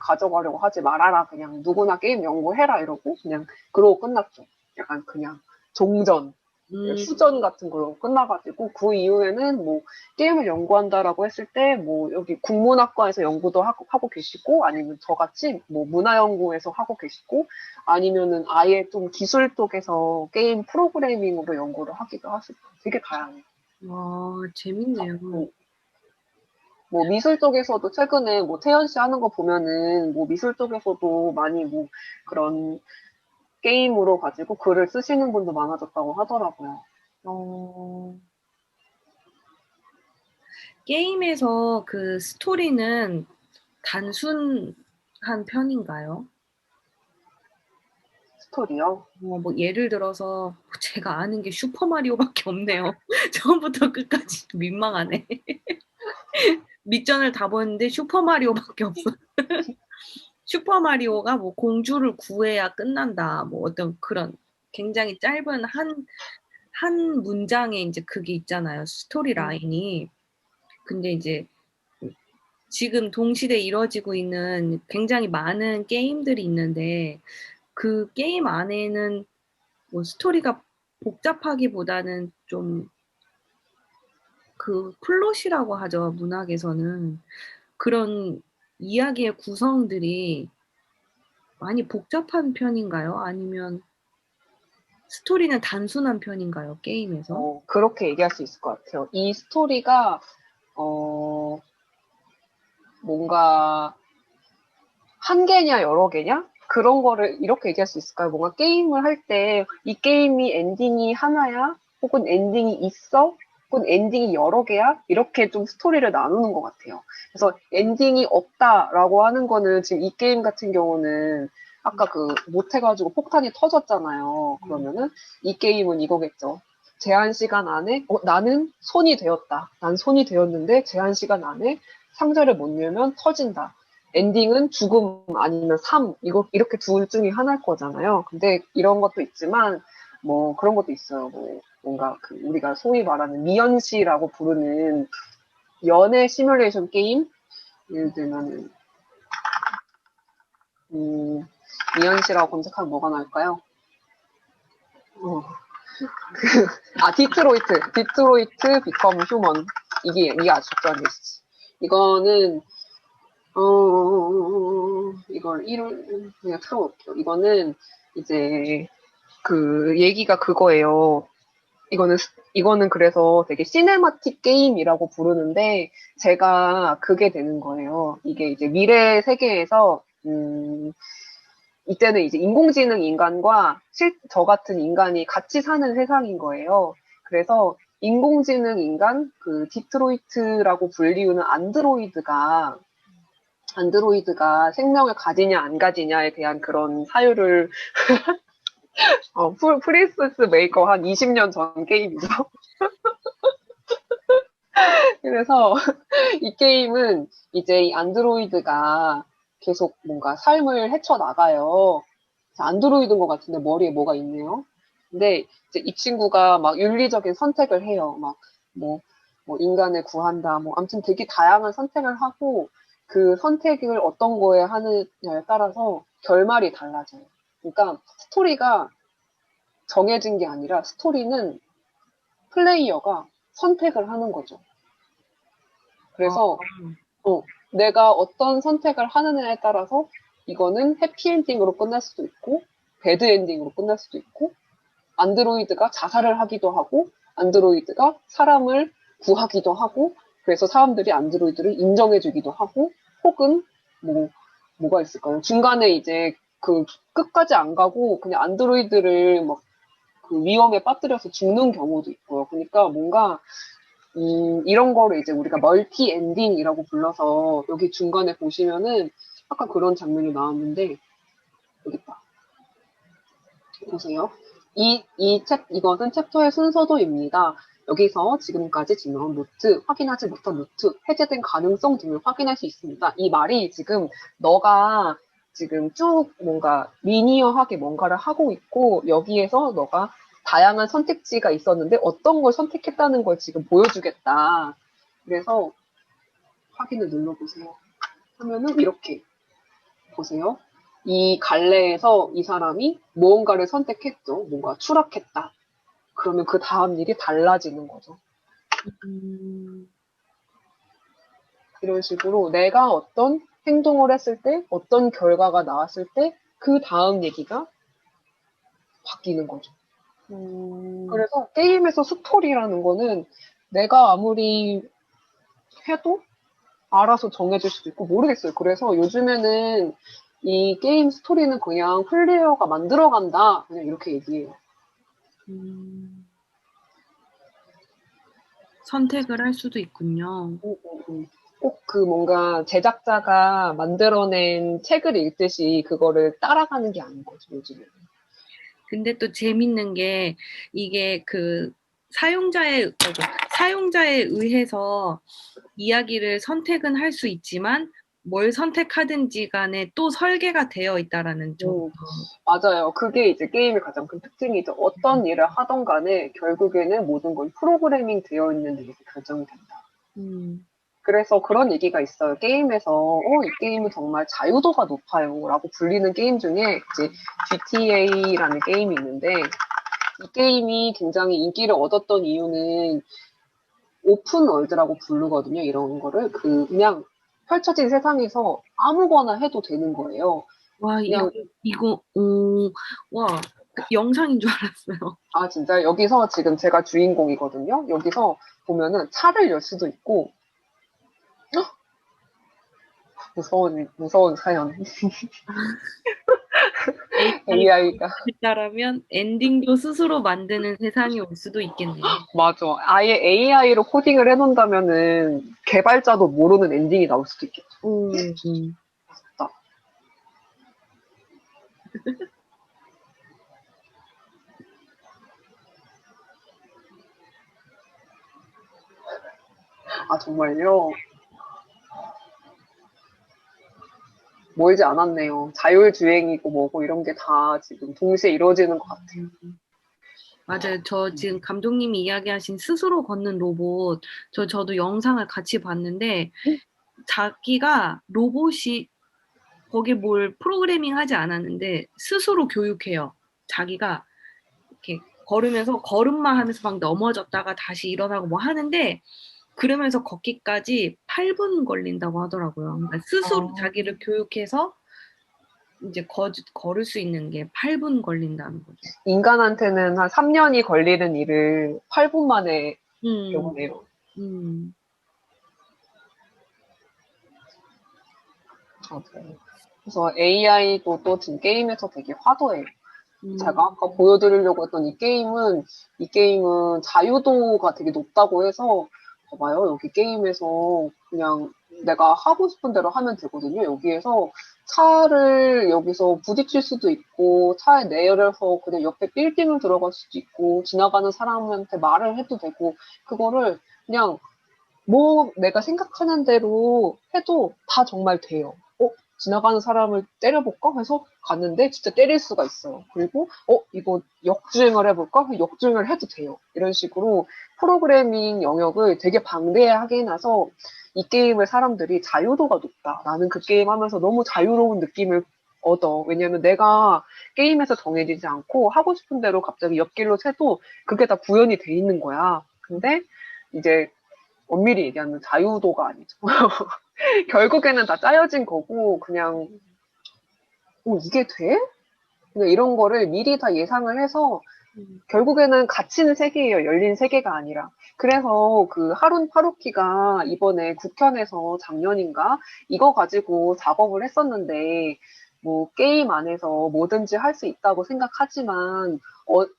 가져가려고 하지 말아라. 그냥 누구나 게임 연구해라 이러고 그냥 그러고 끝났죠. 약간 그냥 종전. 휴전 음, 같은 걸로 끝나가지고 그 이후에는 뭐 게임을 연구한다라고 했을 때 뭐 여기 국문학과에서 연구도 하고 계시고 아니면 저같이 뭐 문화연구에서 하고 계시고 아니면은 아예 좀 기술 쪽에서 게임 프로그래밍으로 연구를 하기도 하시고 되게 다양해요. 재밌네요. 뭐, 뭐 미술 쪽에서도 최근에 뭐 태연 씨 하는 거 보면은 뭐 미술 쪽에서도 많이 뭐 그런 게임으로 가지고 글을 쓰시는 분도 많아졌다고 하더라고요. 어, 게임에서 그 스토리는 단순한 편인가요? 스토리요. 뭐 예를 들어서 제가 아는 게 슈퍼마리오밖에 없네요. 처음부터 끝까지 민망하네. 밑전을 다 보는데 슈퍼마리오밖에 없어. 슈퍼마리오가 뭐 공주를 구해야 끝난다. 뭐 어떤 그런 굉장히 짧은 한 문장에 이제 그게 있잖아요. 스토리 음. 라인이. 근데 이제 지금 동시대에 이루어지고 있는 굉장히 많은 게임들이 있는데 그 게임 안에는 뭐 스토리가 복잡하기보다는 좀 그 플롯이라고 하죠, 문학에서는. 그런 이야기의 구성들이 많이 복잡한 편인가요? 아니면 스토리는 단순한 편인가요, 게임에서? 그렇게 얘기할 수 있을 것 같아요. 이 스토리가, 어, 뭔가, 한 개냐, 여러 개냐? 그런 거를 이렇게 얘기할 수 있을까요? 뭔가 게임을 할 때, 이 게임이 엔딩이 하나야? 혹은 엔딩이 있어? 혹은 엔딩이 여러 개야? 이렇게 좀 스토리를 나누는 것 같아요. 그래서 엔딩이 없다라고 하는 거는 지금 이 게임 같은 경우는 아까 그 못해가지고 폭탄이 터졌잖아요. 음. 그러면은 이 게임은 이거겠죠. 제한 시간 안에 나는 손이 되었다. 난 손이 되었는데 제한 시간 안에 상자를 못 열면 터진다. 엔딩은 죽음 아니면 삶 이렇게 둘 중에 하나일 거잖아요. 근데 이런 것도 있지만 뭐 그런 것도 있어요. 뭐 뭔가 그 우리가 소위 말하는 미연시라고 부르는 연애 시뮬레이션 게임 예를 들면은 미연시라고 검색하면 뭐가 나올까요? 어, 디트로이트 비컴 휴먼 이게 아주 적절한 게있지 이거는 이걸 이걸 그냥 틀어놓을게요. 이거는 이제 그 얘기가 그거예요. 이거는 이거는 그래서 되게 시네마틱 게임이라고 부르는데 제가 그게 되는 거예요. 이게 이제 미래 세계에서 이때는 이제 인공지능 인간과 저 같은 인간이 같이 사는 세상인 거예요. 그래서 인공지능 인간 그 디트로이트라고 불리우는 안드로이드가 생명을 가지냐 안 가지냐에 대한 그런 사유를 프린세스 메이커 한 20년 전 게임이죠. 그래서 이 게임은 이제 이 안드로이드가 계속 뭔가 삶을 헤쳐나가요. 안드로이드인 것 같은데 머리에 뭐가 있네요. 근데 이제 이 친구가 막 윤리적인 선택을 해요. 막 뭐, 뭐 인간을 구한다. 뭐 아무튼 되게 다양한 선택을 하고 그 선택을 어떤 거에 하느냐에 따라서 결말이 달라져요. 그러니까 스토리가 정해진 게 아니라 스토리는 플레이어가 선택을 하는 거죠. 어, 그래서 어, 내가 어떤 선택을 하느냐에 따라서 이거는 해피엔딩으로 끝날 수도 있고 배드엔딩으로 끝날 수도 있고 안드로이드가 자살을 하기도 하고 안드로이드가 사람을 구하기도 하고 그래서 사람들이 안드로이드를 인정해주기도 하고 혹은 뭐가 있을까요? 중간에 이제 그 끝까지 안 가고 그냥 안드로이드를 막 그 위험에 빠뜨려서 죽는 경우도 있고요. 그러니까 뭔가 이런 거를 이제 우리가 멀티 엔딩이라고 불러서 여기 중간에 보시면은 아까 그런 장면이 나왔는데 여기 있다. 보세요. 이것은 챕터의 순서도입니다. 여기서 지금까지 증명한 루트, 확인하지 못한 루트, 해제된 가능성 등을 확인할 수 있습니다. 이 말이 지금 너가 지금 쭉 뭔가 리니어하게 뭔가를 하고 있고 여기에서 너가 다양한 선택지가 있었는데 어떤 걸 선택했다는 걸 지금 보여주겠다. 그래서 확인을 눌러보세요. 하면은 이렇게 보세요. 이 갈래에서 이 사람이 무언가를 선택했죠. 뭔가 추락했다. 그러면 그 다음 일이 달라지는 거죠. 음, 이런 식으로 내가 어떤 행동을 했을 때, 어떤 결과가 나왔을 때, 그 다음 얘기가 바뀌는 거죠. 음, 그래서 게임에서 스토리라는 거는 내가 아무리 해도 알아서 정해질 수도 있고 모르겠어요. 그래서 요즘에는 이 게임 스토리는 그냥 플레이어가 만들어간다. 그냥 이렇게 얘기해요. 음. 선택을 할 수도 있군요. 꼭 그 뭔가 제작자가 만들어낸 책을 읽듯이 그거를 따라가는 게 아닌 거죠, 요즘에는. 근데 또 재밌는 게 이게 그 사용자에 의해서 이야기를 선택은 할 수 있지만 뭘 선택하든지 간에 또 설계가 되어 있다라는 점. 음, 맞아요. 그게 이제 게임의 가장 큰 특징이죠. 어떤 일을 하던 간에 결국에는 모든 건 프로그래밍 되어 있는 일이 결정이 된다. 음, 그래서 그런 얘기가 있어요. 게임에서, 이 게임은 정말 자유도가 높아요. 라고 불리는 게임 중에 이제 GTA라는 게임이 있는데, 이 게임이 굉장히 인기를 얻었던 이유는 오픈 월드라고 부르거든요. 이런 거를. 그냥 펼쳐진 세상에서 아무거나 해도 되는 거예요. 와, 그냥, 이거, 와, 그 영상인 줄 알았어요. 아, 진짜 여기서 지금 제가 주인공이거든요. 여기서 보면은 차를 열 수도 있고, 무서운 사연. AI에 AI가. 따르면 엔딩도 스스로 만드는 세상이 올 수도 있겠네요. 맞아. 아예 AI로 코딩을 해놓는다면은 개발자도 모르는 엔딩이 나올 수도 있겠죠. 음. 아, 정말요? 멀지 않았네요. 자율주행이고 뭐고 이런 게 다 지금 동시에 이루어지는 것 같아요. 맞아요. 저 지금 감독님이 이야기하신 스스로 걷는 로봇, 저도 영상을 같이 봤는데, 자기가 로봇이 거기에 뭘 프로그래밍 하지 않았는데, 스스로 교육해요. 자기가 이렇게 걸으면서 걸음마 하면서 막 넘어졌다가 다시 일어나고 뭐 하는데, 그러면서 걷기까지 8분 걸린다고 하더라고요. 그러니까 스스로 아, 자기를 교육해서 이제 걸을 수 있는 게 8분 걸린다는 거죠. 인간한테는 한 3년이 걸리는 일을 8분 만에 음, 배우네요. 음, 맞아요. 그래서 AI도 또 지금 게임에서 되게 화두예요. 제가 음, 아까 보여드리려고 했던 이 게임은 자유도가 되게 높다고 해서, 봐봐요. 여기 게임에서 그냥 내가 하고 싶은 대로 하면 되거든요. 여기에서 차를 여기서 부딪힐 수도 있고, 차에 내려서 그냥 옆에 빌딩을 들어갈 수도 있고, 지나가는 사람한테 말을 해도 되고, 그거를 그냥 뭐 내가 생각하는 대로 해도 다 정말 돼요. 지나가는 사람을 때려볼까 해서 갔는데 진짜 때릴 수가 있어요. 그리고 이거 역주행을 해볼까? 역주행을 해도 돼요. 이런 식으로 프로그래밍 영역을 되게 방대하게 해놔서 이 게임을 사람들이 자유도가 높다. 나는 그 게임 하면서 너무 자유로운 느낌을 얻어. 왜냐면 내가 게임에서 정해지지 않고 하고 싶은 대로 갑자기 옆길로 새도 그게 다 구현이 돼 있는 거야. 근데 이제 엄밀히 얘기하면 자유도가 아니죠. 결국에는 다 짜여진 거고 그냥 이게 돼? 그냥 이런 거를 미리 다 예상을 해서 음, 결국에는 갇히는 세계예요. 열린 세계가 아니라. 그래서 그 하룬 파루키가 이번에 국현에서 작년인가 이거 가지고 작업을 했었는데 뭐 게임 안에서 뭐든지 할 수 있다고 생각하지만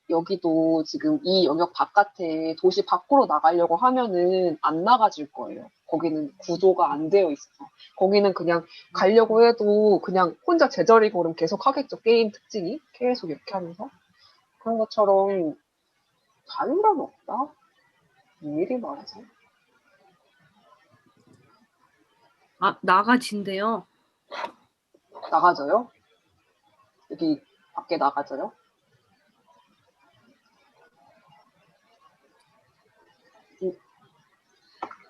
여기도 지금 이 영역 바깥에 도시 밖으로 나가려고 하면은 안 나가질 거예요. 거기는 구조가 안 되어 있어서. 거기는 그냥 가려고 해도 그냥 혼자 제자리 걸음 계속 하겠죠. 게임 특징이. 계속 이렇게 하면서. 그런 것처럼 자유란 없다? 미리 말하지? 아, 나가진대요. 나가져요? 여기 밖에 나가져요?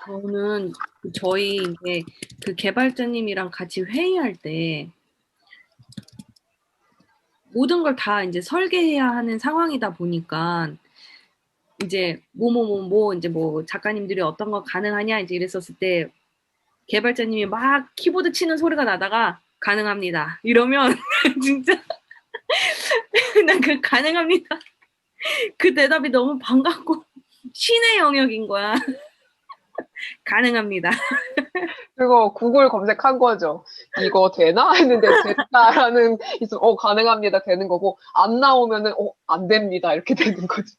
저는 저희 이제 그 개발자님이랑 같이 회의할 때 모든 걸 다 이제 설계해야 하는 상황이다 보니까 이제 이제 뭐 작가님들이 어떤 거 가능하냐 이제 이랬었을 때 개발자님이 막 키보드 치는 소리가 나다가 가능합니다. 이러면 진짜 난 그 가능합니다. 그 대답이 너무 반갑고 신의 영역인 거야. 가능합니다. 그거 구글 검색한 거죠. 이거 되나? 했는데 됐다라는, 가능합니다. 되는 거고, 안 나오면은, 안 됩니다. 이렇게 되는 거죠.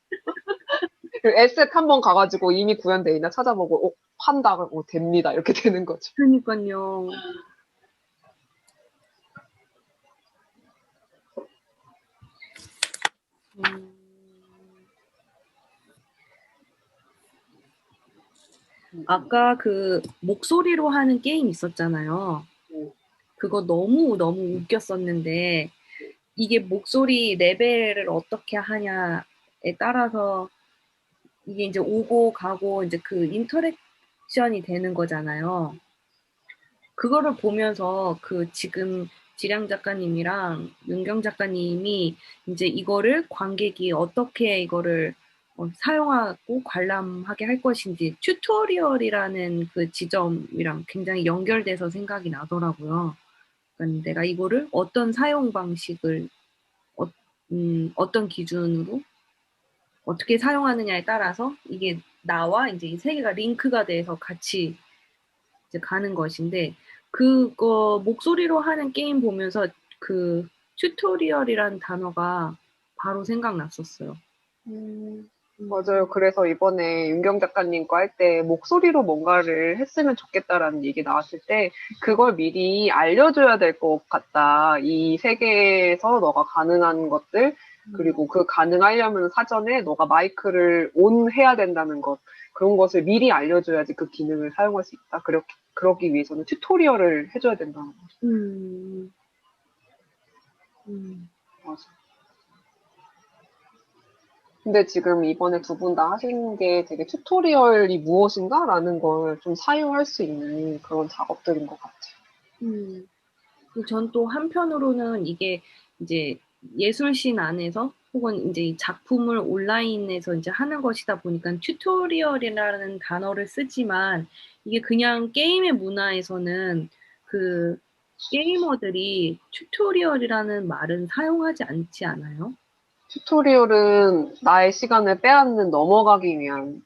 에셋 한번 가가지고 이미 구현돼 있나 찾아보고, 판다. 됩니다. 이렇게 되는 거죠. 그러니까요. 음, 아까 그 목소리로 하는 게임 있었잖아요. 그거 너무 웃겼었는데 이게 목소리 레벨을 어떻게 하냐에 따라서 이게 이제 오고 가고 이제 그 인터랙션이 되는 거잖아요. 그거를 보면서 그 지금 지량 작가님이랑 윤경 작가님이 이제 이거를 관객이 어떻게 이거를 사용하고 관람하게 할 것인지 튜토리얼이라는 그 지점이랑 굉장히 연결돼서 생각이 나더라고요. 그러니까 내가 이거를 어떤 사용 방식을 어, 어떤 기준으로 어떻게 사용하느냐에 따라서 이게 나와 이제 이 세 개가 링크가 돼서 같이 이제 가는 것인데 그거 목소리로 하는 게임 보면서 그 튜토리얼이라는 단어가 바로 생각났었어요. 맞아요. 그래서 이번에 윤경 작가님과 할 때 목소리로 뭔가를 했으면 좋겠다라는 얘기 나왔을 때 그걸 미리 알려줘야 될 것 같다. 이 세계에서 너가 가능한 것들, 그리고 그 가능하려면 사전에 너가 마이크를 온 해야 된다는 것, 그런 것을 미리 알려줘야지 그 기능을 사용할 수 있다. 그러기 위해서는 튜토리얼을 해줘야 된다는 거죠. 음, 음, 맞아. 근데 지금 이번에 두 분 다 하신 게 되게 튜토리얼이 무엇인가라는 걸 좀 사용할 수 있는 그런 작업들인 것 같아요. 전 또 한편으로는 이게 이제 예술신 안에서 혹은 이제 이 작품을 온라인에서 이제 하는 것이다 보니까 튜토리얼이라는 단어를 쓰지만 이게 그냥 게임의 문화에서는 그 게이머들이 튜토리얼이라는 말은 사용하지 않지 않아요? 튜토리얼은 나의 시간을 빼앗는 넘어가기 위한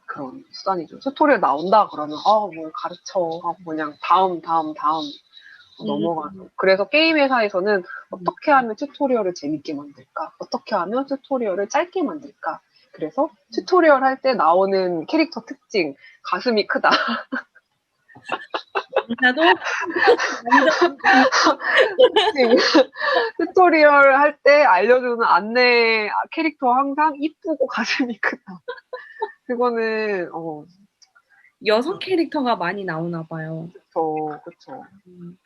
그런 수단이죠. 튜토리얼 나온다 그러면 뭘 가르쳐 하고 그냥 다음 음, 넘어가죠. 그래서 게임 회사에서는 어떻게 하면 튜토리얼을 재밌게 만들까? 어떻게 하면 튜토리얼을 짧게 만들까? 그래서 튜토리얼 할 때 나오는 캐릭터 특징, 가슴이 크다. 나도 완전 특징. 튜토리얼 할 때 알려주는 안내 캐릭터 항상 이쁘고 가슴이 크다. 그거는, 여성 캐릭터가 많이 나오나 봐요. 그쵸. 음,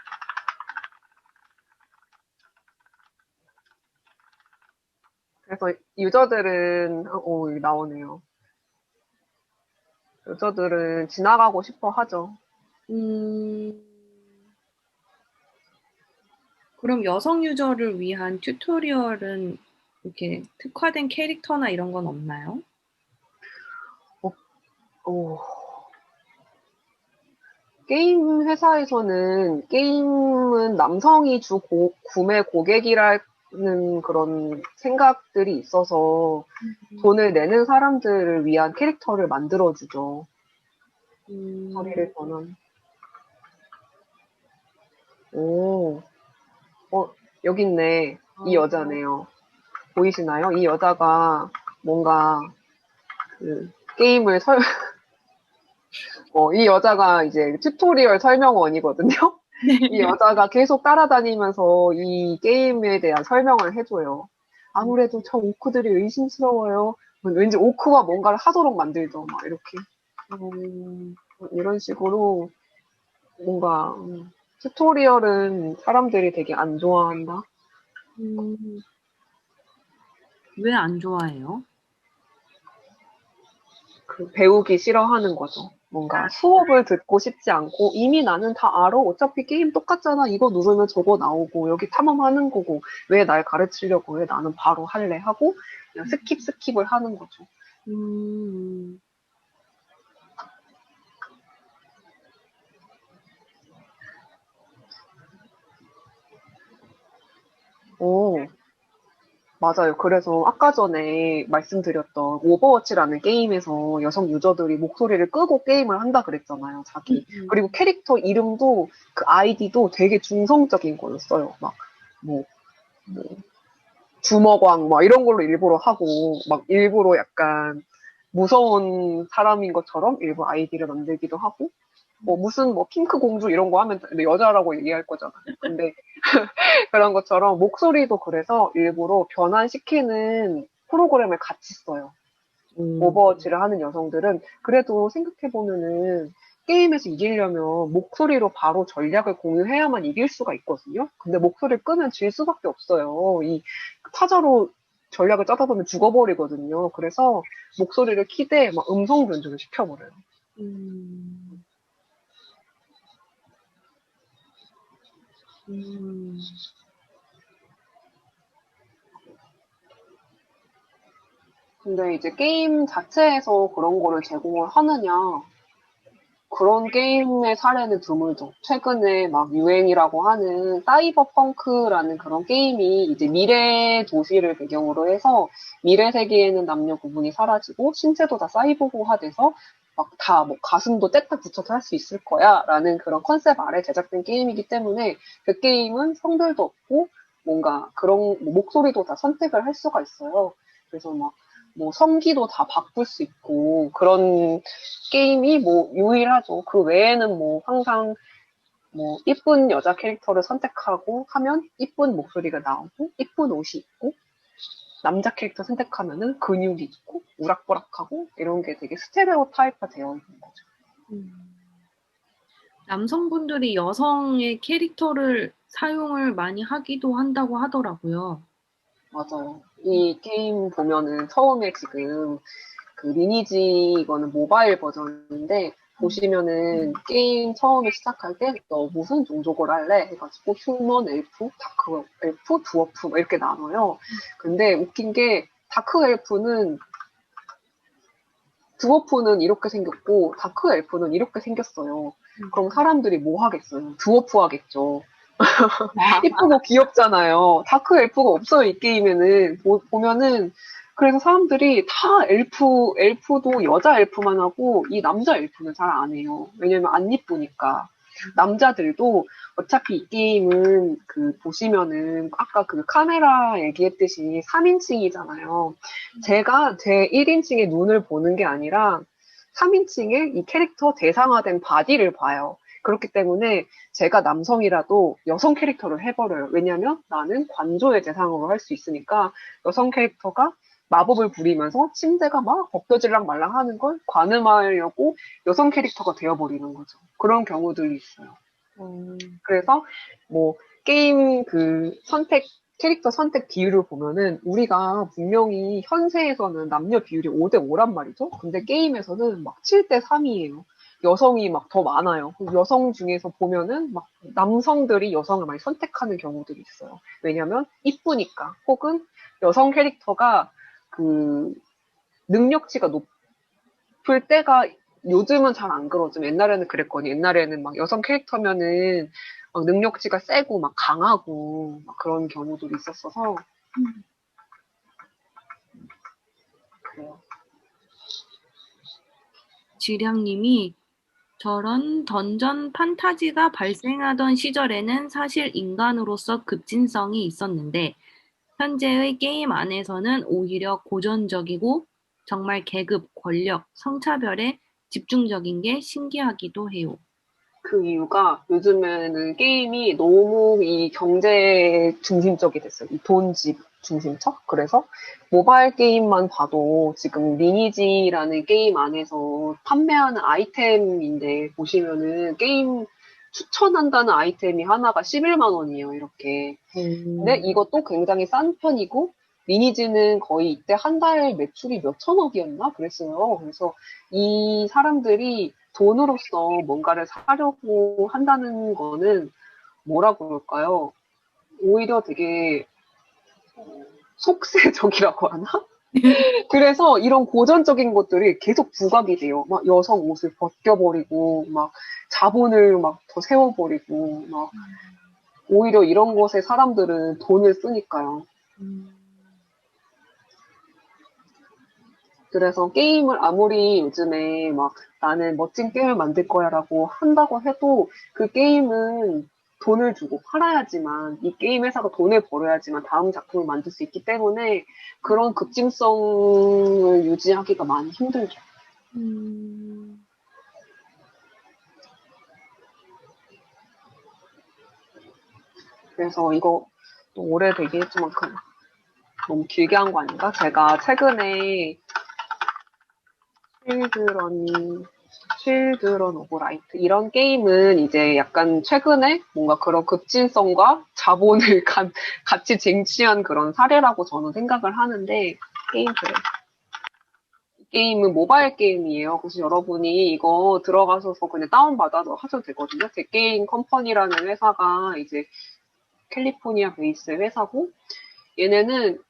그래서 유저들은, 여기 나오네요. 유저들은 지나가고 싶어 하죠. 음, 그럼 여성 유저를 위한 튜토리얼은 이렇게 특화된 캐릭터나 이런 건 없나요? 어, 오. 게임 회사에서는 게임은 남성이 구매 고객이라는 그런 생각들이 있어서 돈을 내는 사람들을 위한 캐릭터를 만들어주죠. 음, 거리를 전환. 오, 여기 있네. 이 어, 여자네요. 보이시나요? 이 여자가 뭔가 그 게임을 이 여자가 이제 튜토리얼 설명원이거든요. 네. 이 여자가 계속 따라다니면서 이 게임에 대한 설명을 해줘요. 아무래도 저 오크들이 의심스러워요. 왠지 오크와 뭔가를 하도록 만들죠. 막 이렇게. 이런 식으로 뭔가 튜토리얼은 사람들이 되게 안 좋아한다. 음, 왜 안 좋아해요? 그 배우기 싫어하는 거죠. 뭔가 수업을 듣고 싶지 않고 이미 나는 다 알아. 어차피 게임 똑같잖아. 이거 누르면 저거 나오고 여기 탐험하는 거고 왜 날 가르치려고 해. 나는 바로 할래 하고 그냥 스킵을 하는 거죠. 음, 오, 맞아요. 그래서 아까 전에 말씀드렸던 오버워치라는 게임에서 여성 유저들이 목소리를 끄고 게임을 한다 그랬잖아요. 자기. 그리고 캐릭터 이름도 그 아이디도 되게 중성적인 거였어요. 막, 뭐, 뭐 주먹왕 막 이런 걸로 일부러 하고 막 일부러 약간 무서운 사람인 것처럼 일부 아이디를 만들기도 하고 뭐 무슨 뭐 핑크 공주 이런 거 하면 여자라고 얘기할 거잖아요. 근데 그런 것처럼 목소리도 그래서 일부러 변환시키는 프로그램을 같이 써요. 오, 오버워치를 하는 여성들은 그래도 생각해보면은 게임에서 이기려면 목소리로 바로 전략을 공유해야만 이길 수가 있거든요. 근데 목소리를 끄면 질 수밖에 없어요. 이 타자로 전략을 짜다 보면 죽어버리거든요. 그래서 목소리를 키되 막 음성 변조를 시켜버려요. 음, 음, 근데 이제 게임 자체에서 그런 거를 제공을 하느냐 그런 게임의 사례는 드물죠. 최근에 막 유행이라고 하는 사이버 펑크라는 그런 게임이 이제 미래 도시를 배경으로 해서 미래 세계에는 남녀 구분이 사라지고 신체도 다 사이보그화돼서 막 다 뭐 가슴도 뗐다 붙여서 할 수 있을 거야 라는 그런 컨셉 아래 제작된 게임이기 때문에 그 게임은 성별도 없고 뭔가 그런 뭐 목소리도 다 선택을 할 수가 있어요. 그래서 막 뭐 성기도 다 바꿀 수 있고 그런 게임이 뭐 유일하죠. 그 외에는 뭐 항상 뭐 이쁜 여자 캐릭터를 선택하고 하면 이쁜 목소리가 나오고 이쁜 옷이 있고 남자 캐릭터 선택하면은 근육이 있고 우락부락하고 이런 게 되게 스테레오 타입화 되어 있는 거죠. 음. 남성분들이 여성의 캐릭터를 사용을 많이 하기도 한다고 하더라고요. 맞아요. 이 게임 보면은 처음에 지금 그 리니지 이거는 모바일 버전인데 보시면은 게임 처음에 시작할 때 너 무슨 종족을 할래? 해가지고 휴먼, 엘프, 다크 엘프, 드워프 뭐 이렇게 나눠요. 근데 웃긴 게 다크 엘프는 드워프는 이렇게 생겼고 다크 엘프는 이렇게 생겼어요. 그럼 사람들이 뭐 하겠어요? 드워프 하겠죠. 이쁘고 귀엽잖아요. 다크 엘프가 없어요, 이 게임에는. 보면은, 그래서 사람들이 다 엘프도 여자 엘프만 하고, 이 남자 엘프는 잘 안 해요. 왜냐면 안 이쁘니까. 남자들도 어차피 이 게임은 그 보시면은 아까 그 카메라 얘기했듯이 3인칭이잖아요. 제가 제 1인칭의 눈을 보는 게 아니라 3인칭의 이 캐릭터 대상화된 바디를 봐요. 그렇기 때문에 제가 남성이라도 여성 캐릭터를 해버려요. 왜냐면 나는 관조의 대상으로 할 수 있으니까 여성 캐릭터가 마법을 부리면서 침대가 막 벗겨질랑 말랑 하는 걸 관음하려고 여성 캐릭터가 되어버리는 거죠. 그런 경우들이 있어요. 그래서 뭐 게임 그 캐릭터 선택 비율을 보면은 우리가 분명히 현세에서는 남녀 비율이 5대 5란 말이죠. 근데 게임에서는 막 7대 3이에요. 여성이 막 더 많아요. 여성 중에서 보면은 막 남성들이 여성을 많이 선택하는 경우들이 있어요. 왜냐면 이쁘니까. 혹은 여성 캐릭터가 그 능력치가 높을 때가 요즘은 잘 안 그러지만 옛날에는 그랬거든요. 옛날에는 막 여성 캐릭터면은 막 능력치가 세고 막 강하고 막 그런 경우들이 있었어서 그래요. 지량님이 저런 던전 판타지가 발생하던 시절에는 사실 인간으로서 급진성이 있었는데, 현재의 게임 안에서는 오히려 고전적이고 정말 계급, 권력, 성차별에 집중적인 게 신기하기도 해요. 그 이유가 요즘에는 게임이 너무 이 경제 중심적이 됐어요. 이 돈, 집. 중심적? 그래서 모바일 게임만 봐도 지금 리니지라는 게임 안에서 판매하는 아이템인데 보시면은 게임 추천한다는 아이템이 하나가 11만 원이에요, 이렇게. 근데 오. 이것도 굉장히 싼 편이고, 리니지는 거의 이때 한 달 매출이 몇 천억이었나? 그랬어요. 그래서 이 사람들이 돈으로서 뭔가를 사려고 한다는 거는 뭐라 그럴까요? 오히려 되게 속세적이라고 하나? 그래서 이런 고전적인 것들이 계속 부각이 돼요. 막 여성 옷을 벗겨버리고, 막 자본을 막 더 세워버리고, 막 오히려 이런 것에 사람들은 돈을 쓰니까요. 음. 그래서 게임을 아무리 요즘에 막 나는 멋진 게임을 만들 거야라고 한다고 해도 그 게임은 돈을 주고 팔아야지만 이 게임 회사가 돈을 벌어야지만 다음 작품을 만들 수 있기 때문에 그런 급진성을 유지하기가 많이 힘들죠. 음. 그래서 이거 또 오래 되긴 했지만 너무 길게 한 거 아닌가? 제가 최근에 쉴드런, 쉴드런 오브 라이트 이런 게임은 이제 약간 최근에 뭔가 그런 급진성과 자본을 같이 쟁취한 그런 사례라고 저는 생각을 하는데 게임은 모바일 게임이에요. 그래서 여러분이 이거 들어가셔서 그냥 다운받아서 하셔도 되거든요. 덱게임 컴퍼니라는 회사가 이제 캘리포니아 베이스 회사고 얘네는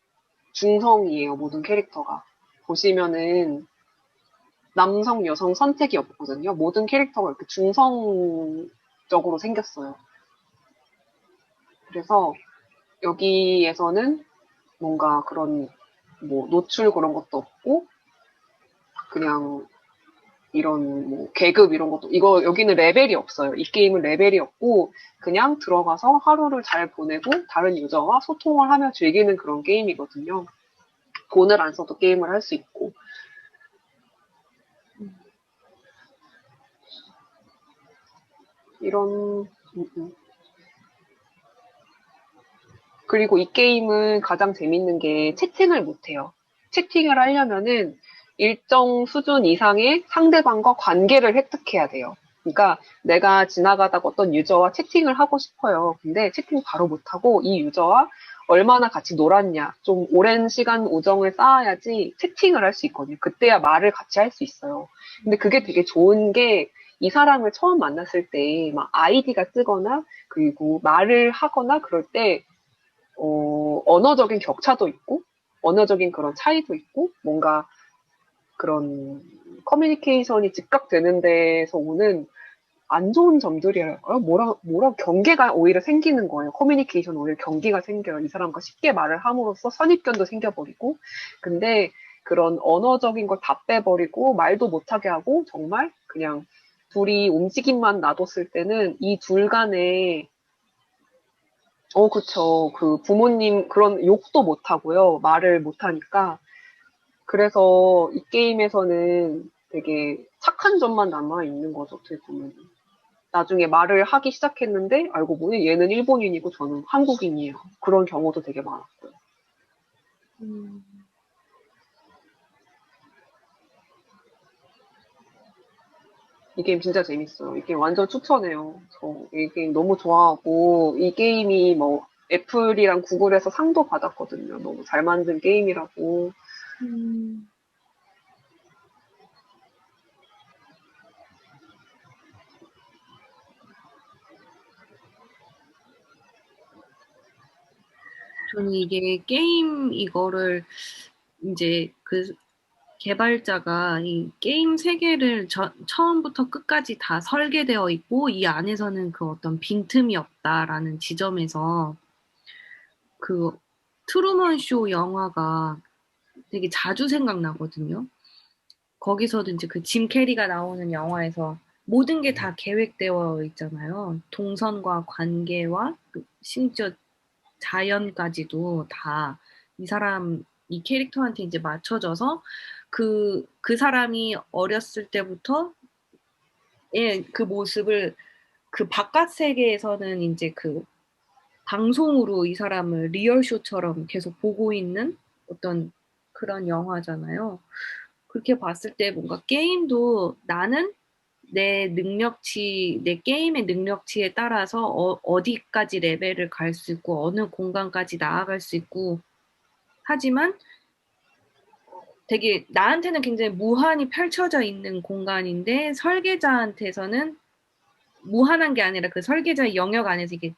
중성이에요. 모든 캐릭터가. 보시면은 남성, 여성 선택이 없거든요. 모든 캐릭터가 이렇게 중성적으로 생겼어요. 그래서 여기에서는 뭔가 그런 뭐 노출 그런 것도 없고 그냥 이런 뭐 계급 이런 것도 이거 여기는 레벨이 없어요. 이 게임은 레벨이 없고 그냥 들어가서 하루를 잘 보내고 다른 유저와 소통을 하며 즐기는 그런 게임이거든요. 돈을 안 써도 게임을 할 수 있고 이런 그리고 이 게임은 가장 재밌는 게 채팅을 못해요. 채팅을 하려면은 일정 수준 이상의 상대방과 관계를 획득해야 돼요. 그러니까 내가 지나가다가 어떤 유저와 채팅을 하고 싶어요. 근데 채팅 바로 못하고 이 유저와 얼마나 같이 놀았냐, 좀 오랜 시간 우정을 쌓아야지 채팅을 할 수 있거든요. 그때야 말을 같이 할 수 있어요. 근데 그게 되게 좋은 게 이 사람을 처음 만났을 때 막 아이디가 뜨거나 그리고 말을 하거나 그럴 때 언어적인 격차도 있고, 언어적인 그런 차이도 있고, 뭔가 그런 커뮤니케이션이 즉각되는 데서 오는 안 좋은 점들이랄까요? 경계가 오히려 생기는 거예요. 커뮤니케이션 오히려 경계가 생겨요. 이 사람과 쉽게 말을 함으로써 선입견도 생겨버리고. 근데 그런 언어적인 걸 다 빼버리고, 말도 못하게 하고, 정말 그냥 둘이 움직임만 놔뒀을 때는 이 둘 간의 그쵸. 그 부모님 그런 욕도 못 하고요. 말을 못 하니까. 그래서 이 게임에서는 되게 착한 점만 남아 있는 거죠. 어떻게 보면. 나중에 말을 하기 시작했는데 알고 보니 얘는 일본인이고 저는 한국인이에요. 그런 경우도 되게 많았고요. 음. 이 게임 진짜 재밌어요. 이 게임 완전 추천해요. 저 이 게임 너무 좋아하고 이 게임이 뭐 애플이랑 구글에서 상도 받았거든요. 너무 잘 만든 게임이라고. 음. 저는 이게 게임 이거를 이제 그 개발자가 이 게임 세계를 처음부터 끝까지 다 설계되어 있고 이 안에서는 그 어떤 빈틈이 없다라는 지점에서 그 트루먼 쇼 영화가 되게 자주 생각나거든요. 거기서도 이제 그 짐 캐리가 나오는 영화에서 모든 게 다 계획되어 있잖아요. 동선과 관계와 그 심지어 자연까지도 다 이 사람, 이 캐릭터한테 이제 맞춰져서 그 사람이 어렸을 때부터 예, 그 모습을 그 바깥 세계에서는 이제 그 방송으로 이 사람을 리얼쇼처럼 계속 보고 있는 어떤 그런 영화잖아요. 그렇게 봤을 때 뭔가 게임도 나는 내 게임의 능력치에 따라서 어디까지 레벨을 갈 수 있고, 어느 공간까지 나아갈 수 있고, 하지만 되게 나한테는 굉장히 무한히 펼쳐져 있는 공간인데, 설계자한테서는 무한한 게 아니라 그 설계자의 영역 안에서 이게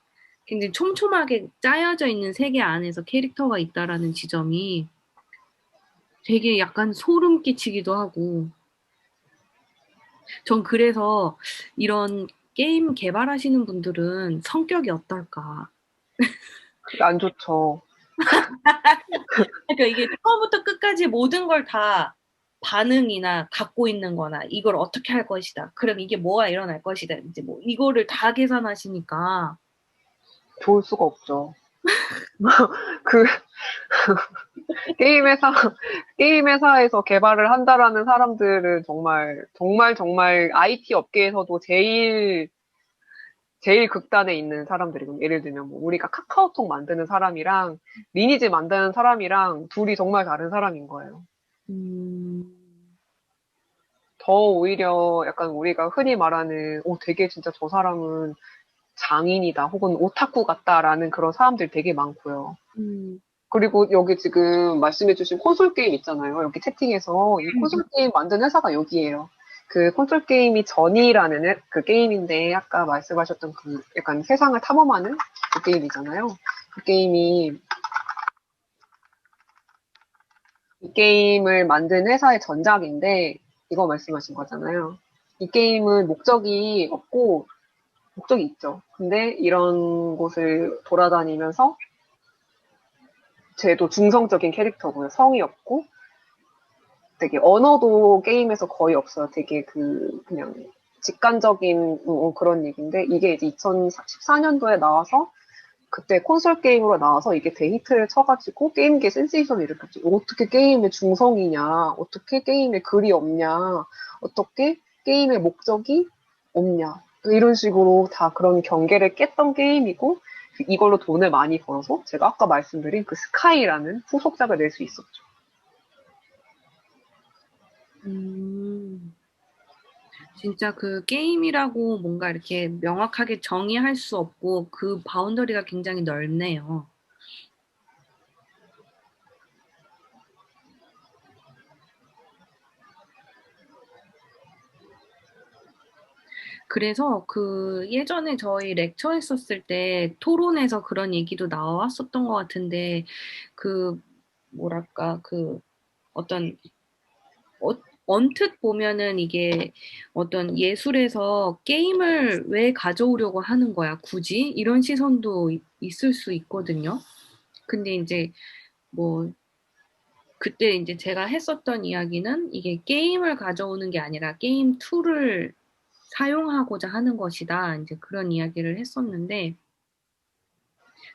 굉장히 촘촘하게 짜여져 있는 세계 안에서 캐릭터가 있다라는 지점이 되게 약간 소름 끼치기도 하고, 전 그래서 이런 게임 개발하시는 분들은 성격이 어떨까? 그게 안 좋죠. 그러니까 이게 처음부터 끝까지 모든 걸 다 반응이나 갖고 있는 거나 이걸 어떻게 할 것이다. 그럼 이게 뭐가 일어날 것이다. 이제 뭐 이거를 다 계산하시니까. 좋을 수가 없죠. 그 게임 회사 게임 회사에서 개발을 한다라는 사람들은 정말 IT 업계에서도 제일 극단에 있는 사람들이거든요. 예를 들면 뭐 우리가 카카오톡 만드는 사람이랑 리니지 만드는 사람이랑 둘이 정말 다른 사람인 거예요. 음, 더 오히려 약간 우리가 흔히 말하는 되게 진짜 저 사람은 장인이다 혹은 오타쿠 같다라는 그런 사람들 되게 많고요. 음, 그리고 여기 지금 말씀해주신 콘솔 게임 있잖아요. 여기 채팅에서 이 음, 콘솔 게임 만든 회사가 여기예요. 그 콘솔 게임이 전이라는 그 게임인데 아까 말씀하셨던 그 약간 세상을 탐험하는 그 게임이잖아요. 그 게임이 이 게임을 만든 회사의 전작인데 이거 말씀하신 거잖아요. 이 게임은 목적이 없고 목적이 있죠. 근데 이런 곳을 돌아다니면서 쟤도 중성적인 캐릭터고요. 성이 없고 되게 언어도 게임에서 거의 없어요. 되게 그냥 직관적인 그런 얘기인데 이게 이제 2014년도에 나와서 그때 콘솔 게임으로 나와서 이게 대히트를 쳐가지고 게임계 센세이션을 일으켰죠. 어떻게 게임의 중성이냐, 어떻게 게임에 글이 없냐, 어떻게 게임의 목적이 없냐. 이런 식으로 다 그런 경계를 깼던 게임이고 이걸로 돈을 많이 벌어서 제가 아까 말씀드린 그 스카이라는 후속작을 낼 수 있었죠. 음. 진짜 그 게임이라고 뭔가 이렇게 명확하게 정의할 수 없고 그 바운더리가 굉장히 넓네요. 그래서 그 예전에 저희 렉처 했었을 때 토론에서 그런 얘기도 나왔었던 것 같은데 그 뭐랄까 그 어떤 어, 언뜻 보면은 이게 어떤 예술에서 게임을 왜 가져오려고 하는 거야, 굳이? 이런 시선도 있을 수 있거든요. 근데 이제 뭐 그때 이제 제가 했었던 이야기는 이게 게임을 가져오는 게 아니라 게임 툴을 사용하고자 하는 것이다. 이제 그런 이야기를 했었는데,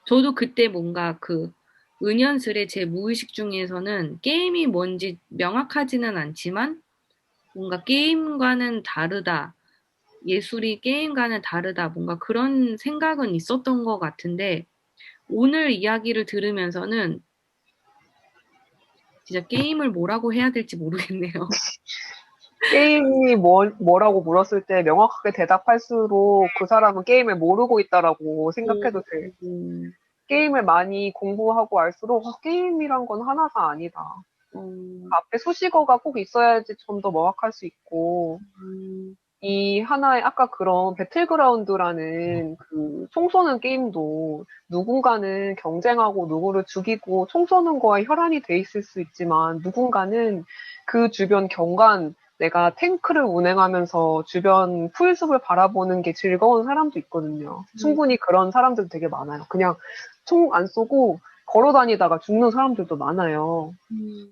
저도 그때 뭔가 그 은연스레 제 무의식 중에서는 게임이 뭔지 명확하지는 않지만, 뭔가 게임과는 다르다. 예술이 게임과는 다르다. 뭔가 그런 생각은 있었던 것 같은데, 오늘 이야기를 들으면서는 진짜 게임을 뭐라고 해야 될지 모르겠네요. 게임이 뭐라고 물었을 때 명확하게 대답할수록 그 사람은 게임을 모르고 있다라고 생각해도 돼. 음, 게임을 많이 공부하고 알수록 게임이란 건 하나가 아니다. 음, 그 앞에 수식어가 꼭 있어야지 좀 더 명확할 수 있고 음, 이 하나의 아까 그런 배틀그라운드라는 그 총 쏘는 게임도 누군가는 경쟁하고 누구를 죽이고 총 쏘는 거와 혈안이 돼 있을 수 있지만 누군가는 그 주변 경관 내가 탱크를 운행하면서 주변 풀숲을 바라보는 게 즐거운 사람도 있거든요. 음, 충분히 그런 사람들 되게 많아요. 그냥 총 안 쏘고 걸어 다니다가 죽는 사람들도 많아요. 음,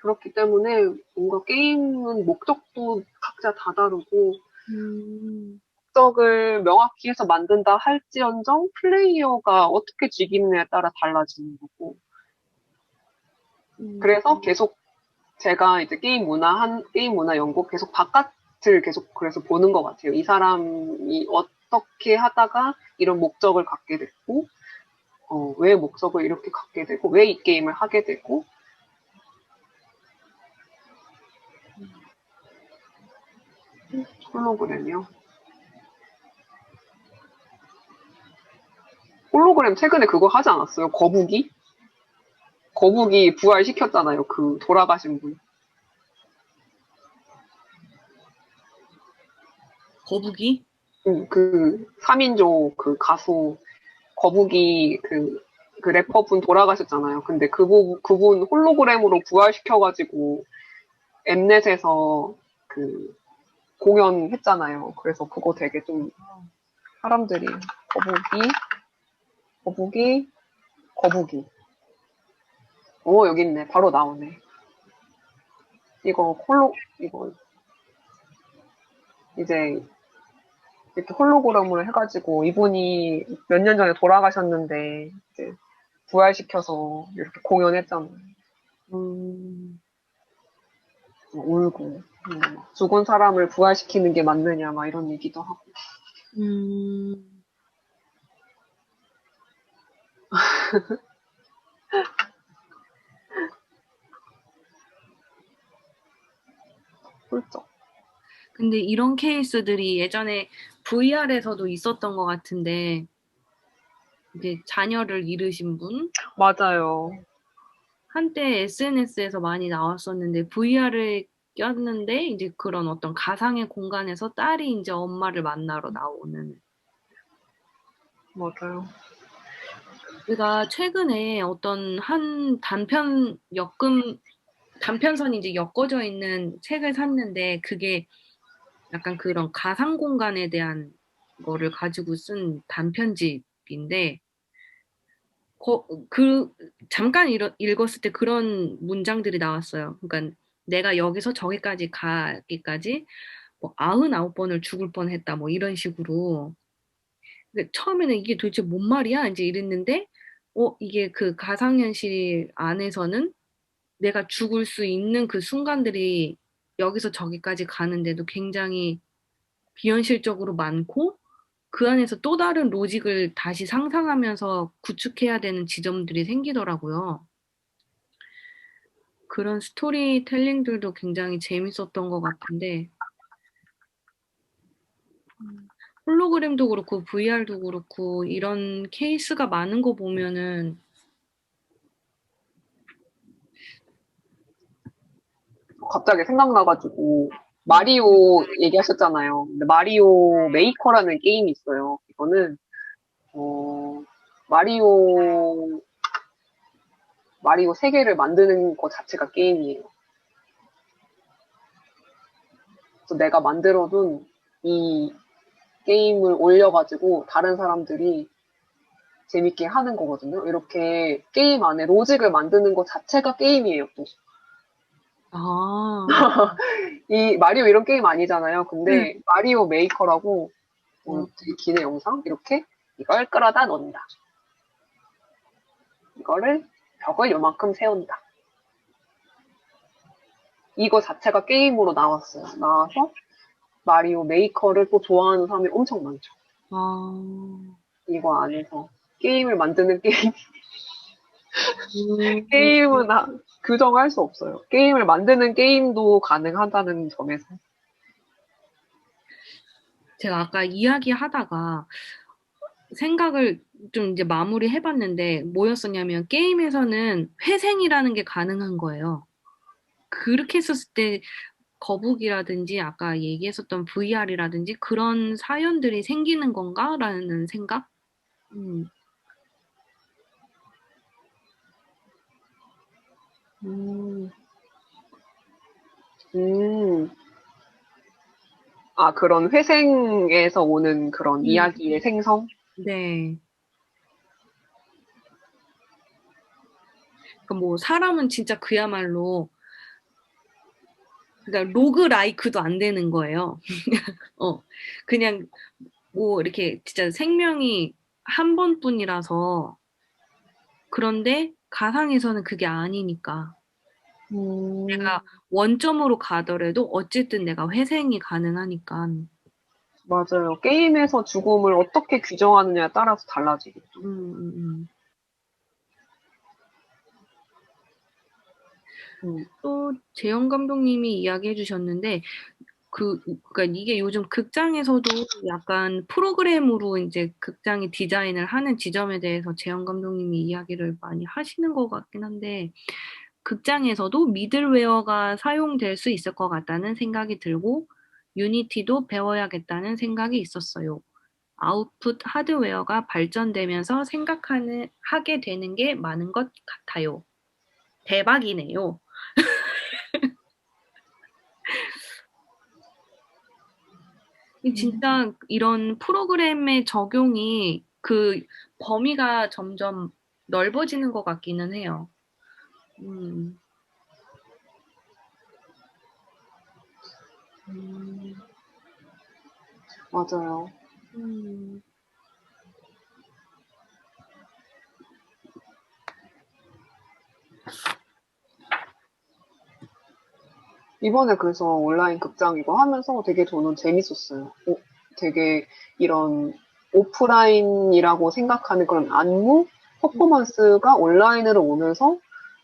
그렇기 때문에 뭔가 게임은 목적도 각자 다 다르고 음, 목적을 명확히 해서 만든다 할지언정 플레이어가 어떻게 즐기느냐에 따라 달라지는 거고. 음, 그래서 계속 제가 이제 게임 문화 연구 계속 바깥을 계속 그래서 보는 것 같아요. 이 사람이 어떻게 하다가 이런 목적을 갖게 됐고, 왜 목적을 이렇게 갖게 되고, 왜 이 게임을 하게 되고, 홀로그램이요. 홀로그램 최근에 그거 하지 않았어요? 거북이? 거북이 부활시켰잖아요. 그 돌아가신 분. 거북이? 그 3인조 그 가수 거북이 그 래퍼분 돌아가셨잖아요. 근데 그분 홀로그램으로 부활시켜가지고 엠넷에서 그 공연했잖아요. 그래서 그거 되게 좀 사람들이 거북이, 거북이, 거북이. 여기 있네. 바로 나오네. 이거 이제 이렇게 홀로그램으로 해가지고 이분이 몇 년 전에 돌아가셨는데 이제 부활시켜서 이렇게 공연했잖아요. 음, 울고 죽은 사람을 부활시키는 게 맞느냐 막 이런 얘기도 하고. 음, 훌쩍. 근데 이런 케이스들이 예전에 VR에서도 있었던 것 같은데, 이제 자녀를 잃으신 분? 맞아요. 한때 SNS에서 많이 나왔었는데, VR을 꼈는데, 이제 그런 어떤 가상의 공간에서 딸이 이제 엄마를 만나러 나오는. 맞아요. 제가 최근에 어떤 한 단편선이 이제 엮어져 있는 책을 샀는데, 그게 약간 그런 가상 공간에 대한 거를 가지고 쓴 단편집인데, 그, 잠깐 읽었을 때 그런 문장들이 나왔어요. 그러니까 내가 여기서 저기까지 가기까지 뭐 99번을 죽을 뻔했다, 뭐 이런 식으로. 근데 처음에는 이게 도대체 뭔 말이야? 이제 이랬는데, 이게 그 가상현실 안에서는 내가 죽을 수 있는 그 순간들이 여기서 저기까지 가는데도 굉장히 비현실적으로 많고, 그 안에서 또 다른 로직을 다시 상상하면서 구축해야 되는 지점들이 생기더라고요. 그런 스토리텔링들도 굉장히 재밌었던 것 같은데, 홀로그램도 그렇고, VR도 그렇고, 이런 케이스가 많은 거 보면은, 갑자기 생각나가지고 마리오 얘기하셨잖아요. 근데 마리오 메이커라는 게임이 있어요. 이거는 어, 마리오 세계를 만드는 것 자체가 게임이에요. 그래서 내가 만들어둔 이 게임을 올려가지고 다른 사람들이 재밌게 하는 거거든요. 이렇게 게임 안에 로직을 만드는 것 자체가 게임이에요, 또. 아, 이 마리오 이런 게임 아니잖아요. 네. 근데 마리오 메이커라고 어, 되게 기네 영상 이렇게 이걸 끌어다 놓는다. 이거를 벽을 요만큼 세운다. 이거 자체가 게임으로 나왔어요. 나와서 마리오 메이커를 또 좋아하는 사람이 엄청 많죠. 아, 이거 안에서 게임을 만드는 게임 음, 게임은 규정할 수 없어요. 게임을 만드는 게임도 가능하다는 점에서. 제가 아까 이야기하다가 생각을 좀 이제 마무리 해봤는데 뭐였었냐면 게임에서는 회생이라는 게 가능한 거예요. 그렇게 했었을 때 거북이라든지 아까 얘기했었던 VR이라든지 그런 사연들이 생기는 건가라는 생각? 음, 음, 음. 그런 회생에서 오는 그런 음, 이야기의 생성? 네. 그러니까 뭐 사람은 진짜 그야말로 그러니까 로그라이크도 안 되는 거예요. 어, 그냥 뭐 이렇게 진짜 생명이 한 번뿐이라서 그런데 가상에서는 그게 아니니까 음, 내가 원점으로 가더라도 어쨌든 내가 회생이 가능하니까. 맞아요. 게임에서 죽음을 어떻게 규정하느냐에 따라서 달라지겠죠. 음, 음, 음. 또 재영 감독님이 이야기해 주셨는데 그러니까 이게 요즘 극장에서도 약간 프로그램으로 이제 극장이 디자인을 하는 지점에 대해서 재영 감독님이 이야기를 많이 하시는 것 같긴 한데 극장에서도 미들웨어가 사용될 수 있을 것 같다는 생각이 들고 유니티도 배워야겠다는 생각이 있었어요. 아웃풋 하드웨어가 발전되면서 하게 되는 게 많은 것 같아요. 대박이네요. 진짜 이런 프로그램의 적용이 그 범위가 점점 넓어지는 것 같기는 해요. 음, 맞아요. 음, 이번에 그래서 온라인 극장 이거 하면서 되게 저는 재밌었어요. 되게 이런 오프라인이라고 생각하는 그런 안무 퍼포먼스가 온라인으로 오면서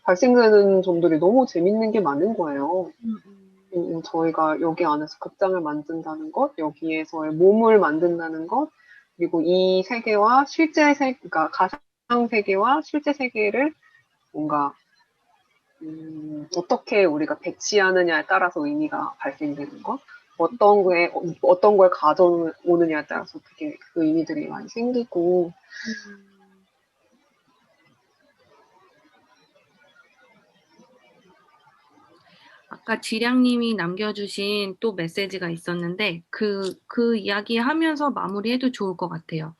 발생되는 점들이 너무 재밌는 게 많은 거예요. 음, 음, 저희가 여기 안에서 극장을 만든다는 것, 여기에서의 몸을 만든다는 것, 그리고 이 세계와 그러니까 가상 세계와 실제 세계를 뭔가 어떻게 우리가 배치하느냐에 따라서 의미가 발생되는 것, 어떤 걸 가져오느냐에 따라서 되게 그 의미들이 많이 생기고, 음. 아까 지량님이 남겨주신 또 메시지가 있었는데 그 이야기 하면서 마무리해도 좋을 것 같아요.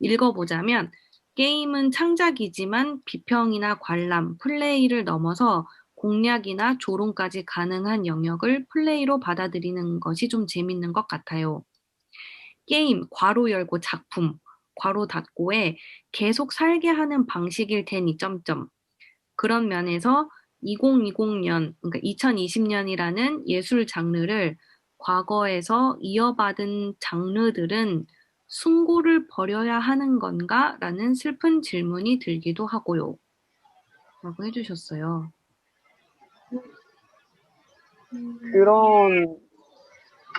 읽어보자면 게임은 창작이지만 비평이나 관람, 플레이를 넘어서 공략이나 조롱까지 가능한 영역을 플레이로 받아들이는 것이 좀 재밌는 것 같아요. 게임, 괄호 열고 작품, 괄호 닫고에 계속 살게 하는 방식일 테니 점점. 그런 면에서 2020년, 그러니까 2020년이라는 예술 장르를 과거에서 이어받은 장르들은 숭고를 버려야 하는 건가? 라는 슬픈 질문이 들기도 하고요. 라고 해주셨어요. 그런,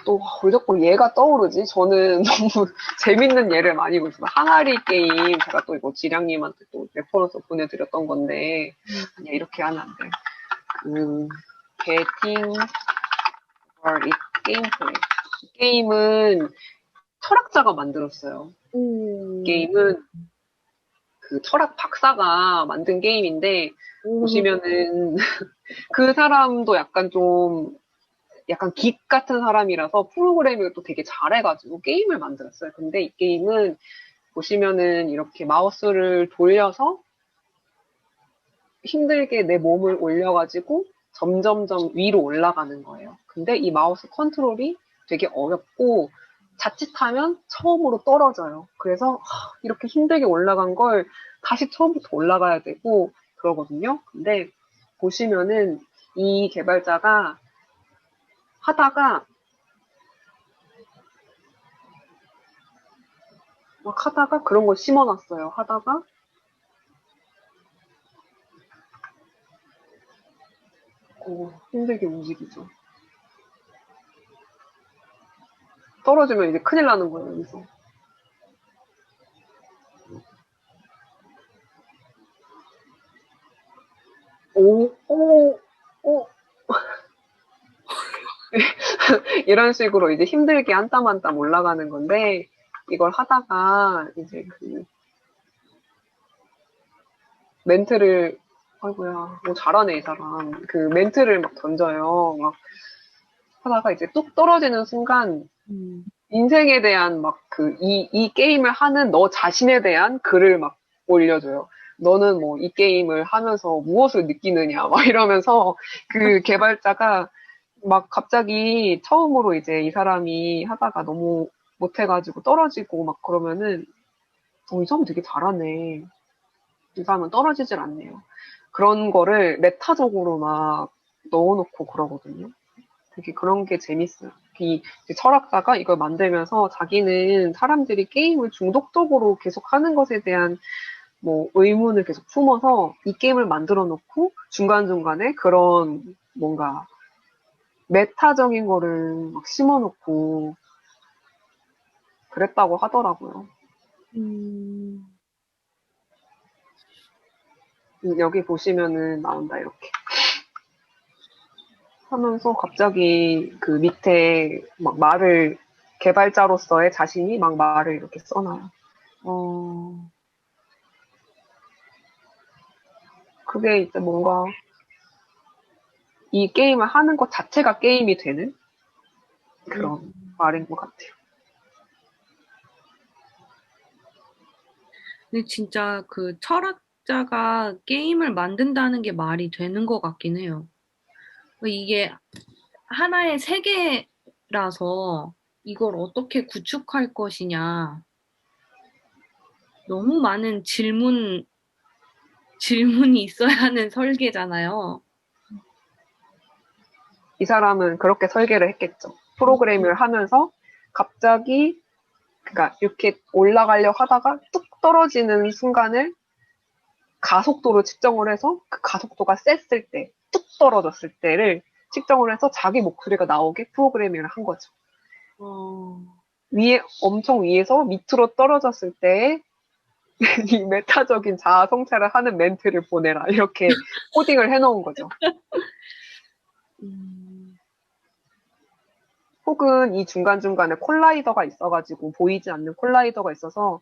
또, 왜 자꾸 얘가 떠오르지? 저는 너무 재밌는 예를 많이 보있어요. 항아리 게임, 제가 또 이거 지량님한테 또 레퍼런스 보내드렸던 건데, 아니야, 이렇게 하면 안 돼. Getting or it gameplay. 이 게임은 철학자가 만들었어요. 오, 게임은 그 철학 박사가 만든 게임인데, 오, 보시면은 그 사람도 약간 긱 같은 사람이라서 프로그래밍을 또 되게 잘해가지고 게임을 만들었어요. 근데 이 게임은 보시면은 이렇게 마우스를 돌려서 힘들게 내 몸을 올려가지고 점점점 위로 올라가는 거예요. 근데 이 마우스 컨트롤이 되게 어렵고 자칫하면 처음으로 떨어져요. 그래서 이렇게 힘들게 올라간 걸 다시 처음부터 올라가야 되고 그러거든요. 근데 보시면은 이 개발자가 하다가 막 하다가 그런 걸 심어놨어요. 하다가 힘들게 움직이죠. 떨어지면 이제 큰일 나는 거예요. 여기서. 오, 오, 오. 이런 식으로 이제 힘들게 한 땀 한 땀 올라가는 건데, 이걸 하다가 이제 그 멘트를, 아이고야, 뭐 잘하네, 이 사람. 그 멘트를 막 던져요. 막 하다가 이제 뚝 떨어지는 순간, 음, 인생에 대한 막 이 게임을 하는 너 자신에 대한 글을 막 올려줘요. 너는 뭐 이 게임을 하면서 무엇을 느끼느냐, 막 이러면서 그 개발자가 막 갑자기 처음으로 이제 이 사람이 하다가 너무 못해가지고 떨어지고 막 그러면은, 이 사람 되게 잘하네. 이 사람은 떨어지질 않네요. 그런 거를 메타적으로 막 넣어놓고 그러거든요. 되게 그런 게 재밌어요. 이 철학자가 이걸 만들면서 자기는 사람들이 게임을 중독적으로 계속 하는 것에 대한 뭐 의문을 계속 품어서 이 게임을 만들어 놓고 중간중간에 그런 뭔가 메타적인 거를 막 심어 놓고 그랬다고 하더라고요. 음, 여기 보시면은 나온다, 이렇게. 하면서 갑자기 그 밑에 막 말을, 개발자로서의 자신이 막 말을 이렇게 써놔요. 어, 그게 이제 뭔가 이 게임을 하는 것 자체가 게임이 되는 음. 그런 말인 것 같아요. 근데 진짜 그 철학자가 게임을 만든다는 게 말이 되는 것 같긴 해요. 이게 하나의 세계라서 이걸 어떻게 구축할 것이냐. 너무 많은 질문이 있어야 하는 설계잖아요. 이 사람은 그렇게 설계를 했겠죠. 프로그램을 하면서 갑자기, 그러니까 이렇게 올라가려 하다가 뚝 떨어지는 순간을 가속도로 측정을 해서 그 가속도가 셌을 때, 뚝 떨어졌을 때를 측정을 해서 자기 목소리가 나오게 프로그래밍을 한 거죠. 어, 위에, 엄청 위에서 밑으로 떨어졌을 때 이 메타적인 자아 성찰을 하는 멘트를 보내라. 이렇게 코딩을 해놓은 거죠. 음, 혹은 이 중간중간에 콜라이더가 있어가지고 보이지 않는 콜라이더가 있어서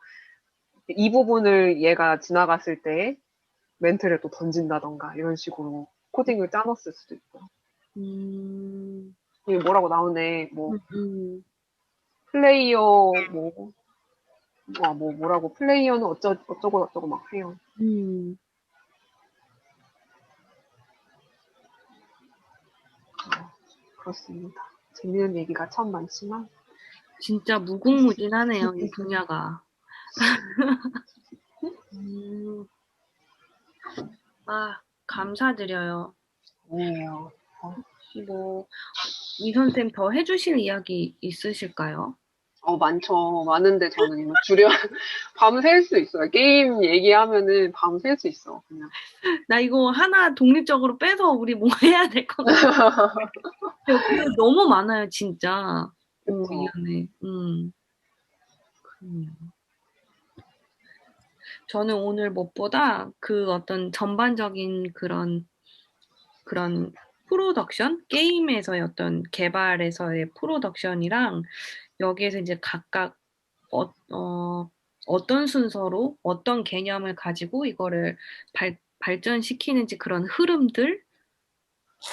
이 부분을 얘가 지나갔을 때 멘트를 또 던진다던가 이런 식으로 코딩을 짜놨을 수도 있고요. 음, 이게 뭐라고 나오네. 뭐 음, 플레이어 뭐, 뭐라고 플레이어는 어쩌고 저쩌고 막 해요. 음. 그렇습니다. 재미있는 얘기가 참 많지만 진짜 무궁무진하네요, 이 분야가. 음, 아, 감사드려요. 아니에요. 혹시 뭐, 이 선생님 더 해주실 이야기 있으실까요? 많죠. 많은데 저는 이거 밤샐 수 있어요. 게임 얘기하면은 밤샐 수 있어. 그냥. 나 이거 하나 독립적으로 빼서 우리 뭐 해야 될 것 같아. 그리고 너무 많아요, 진짜. 그쵸. 미안해. 그럼요. 저는 오늘 무엇보다 그 어떤 전반적인 그런 프로덕션? 게임에서의 어떤 개발에서의 프로덕션이랑 여기에서 이제 각각 어떤 순서로 어떤 개념을 가지고 이거를 발전시키는지 그런 흐름들?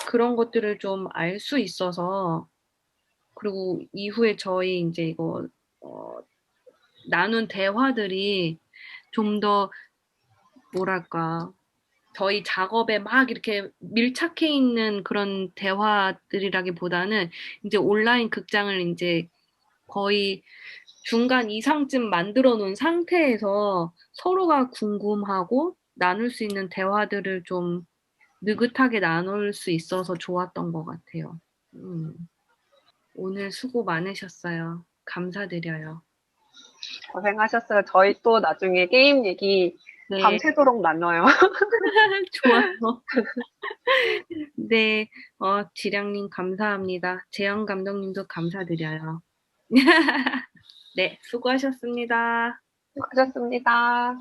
그런 것들을 좀 알 수 있어서 그리고 이후에 저희 이제 이거 어, 나눈 대화들이 좀 더 뭐랄까 저희 작업에 막 이렇게 밀착해 있는 그런 대화들이라기보다는 이제 온라인 극장을 이제 거의 중간 이상쯤 만들어 놓은 상태에서 서로가 궁금하고 나눌 수 있는 대화들을 좀 느긋하게 나눌 수 있어서 좋았던 것 같아요. 오늘 수고 많으셨어요. 감사드려요. 고생하셨어요. 저희 또 나중에 게임 얘기 네, 밤새도록 나눠요. 좋아요. 네, 지량님 감사합니다. 재영 감독님도 감사드려요. 네, 수고하셨습니다. 수고하셨습니다.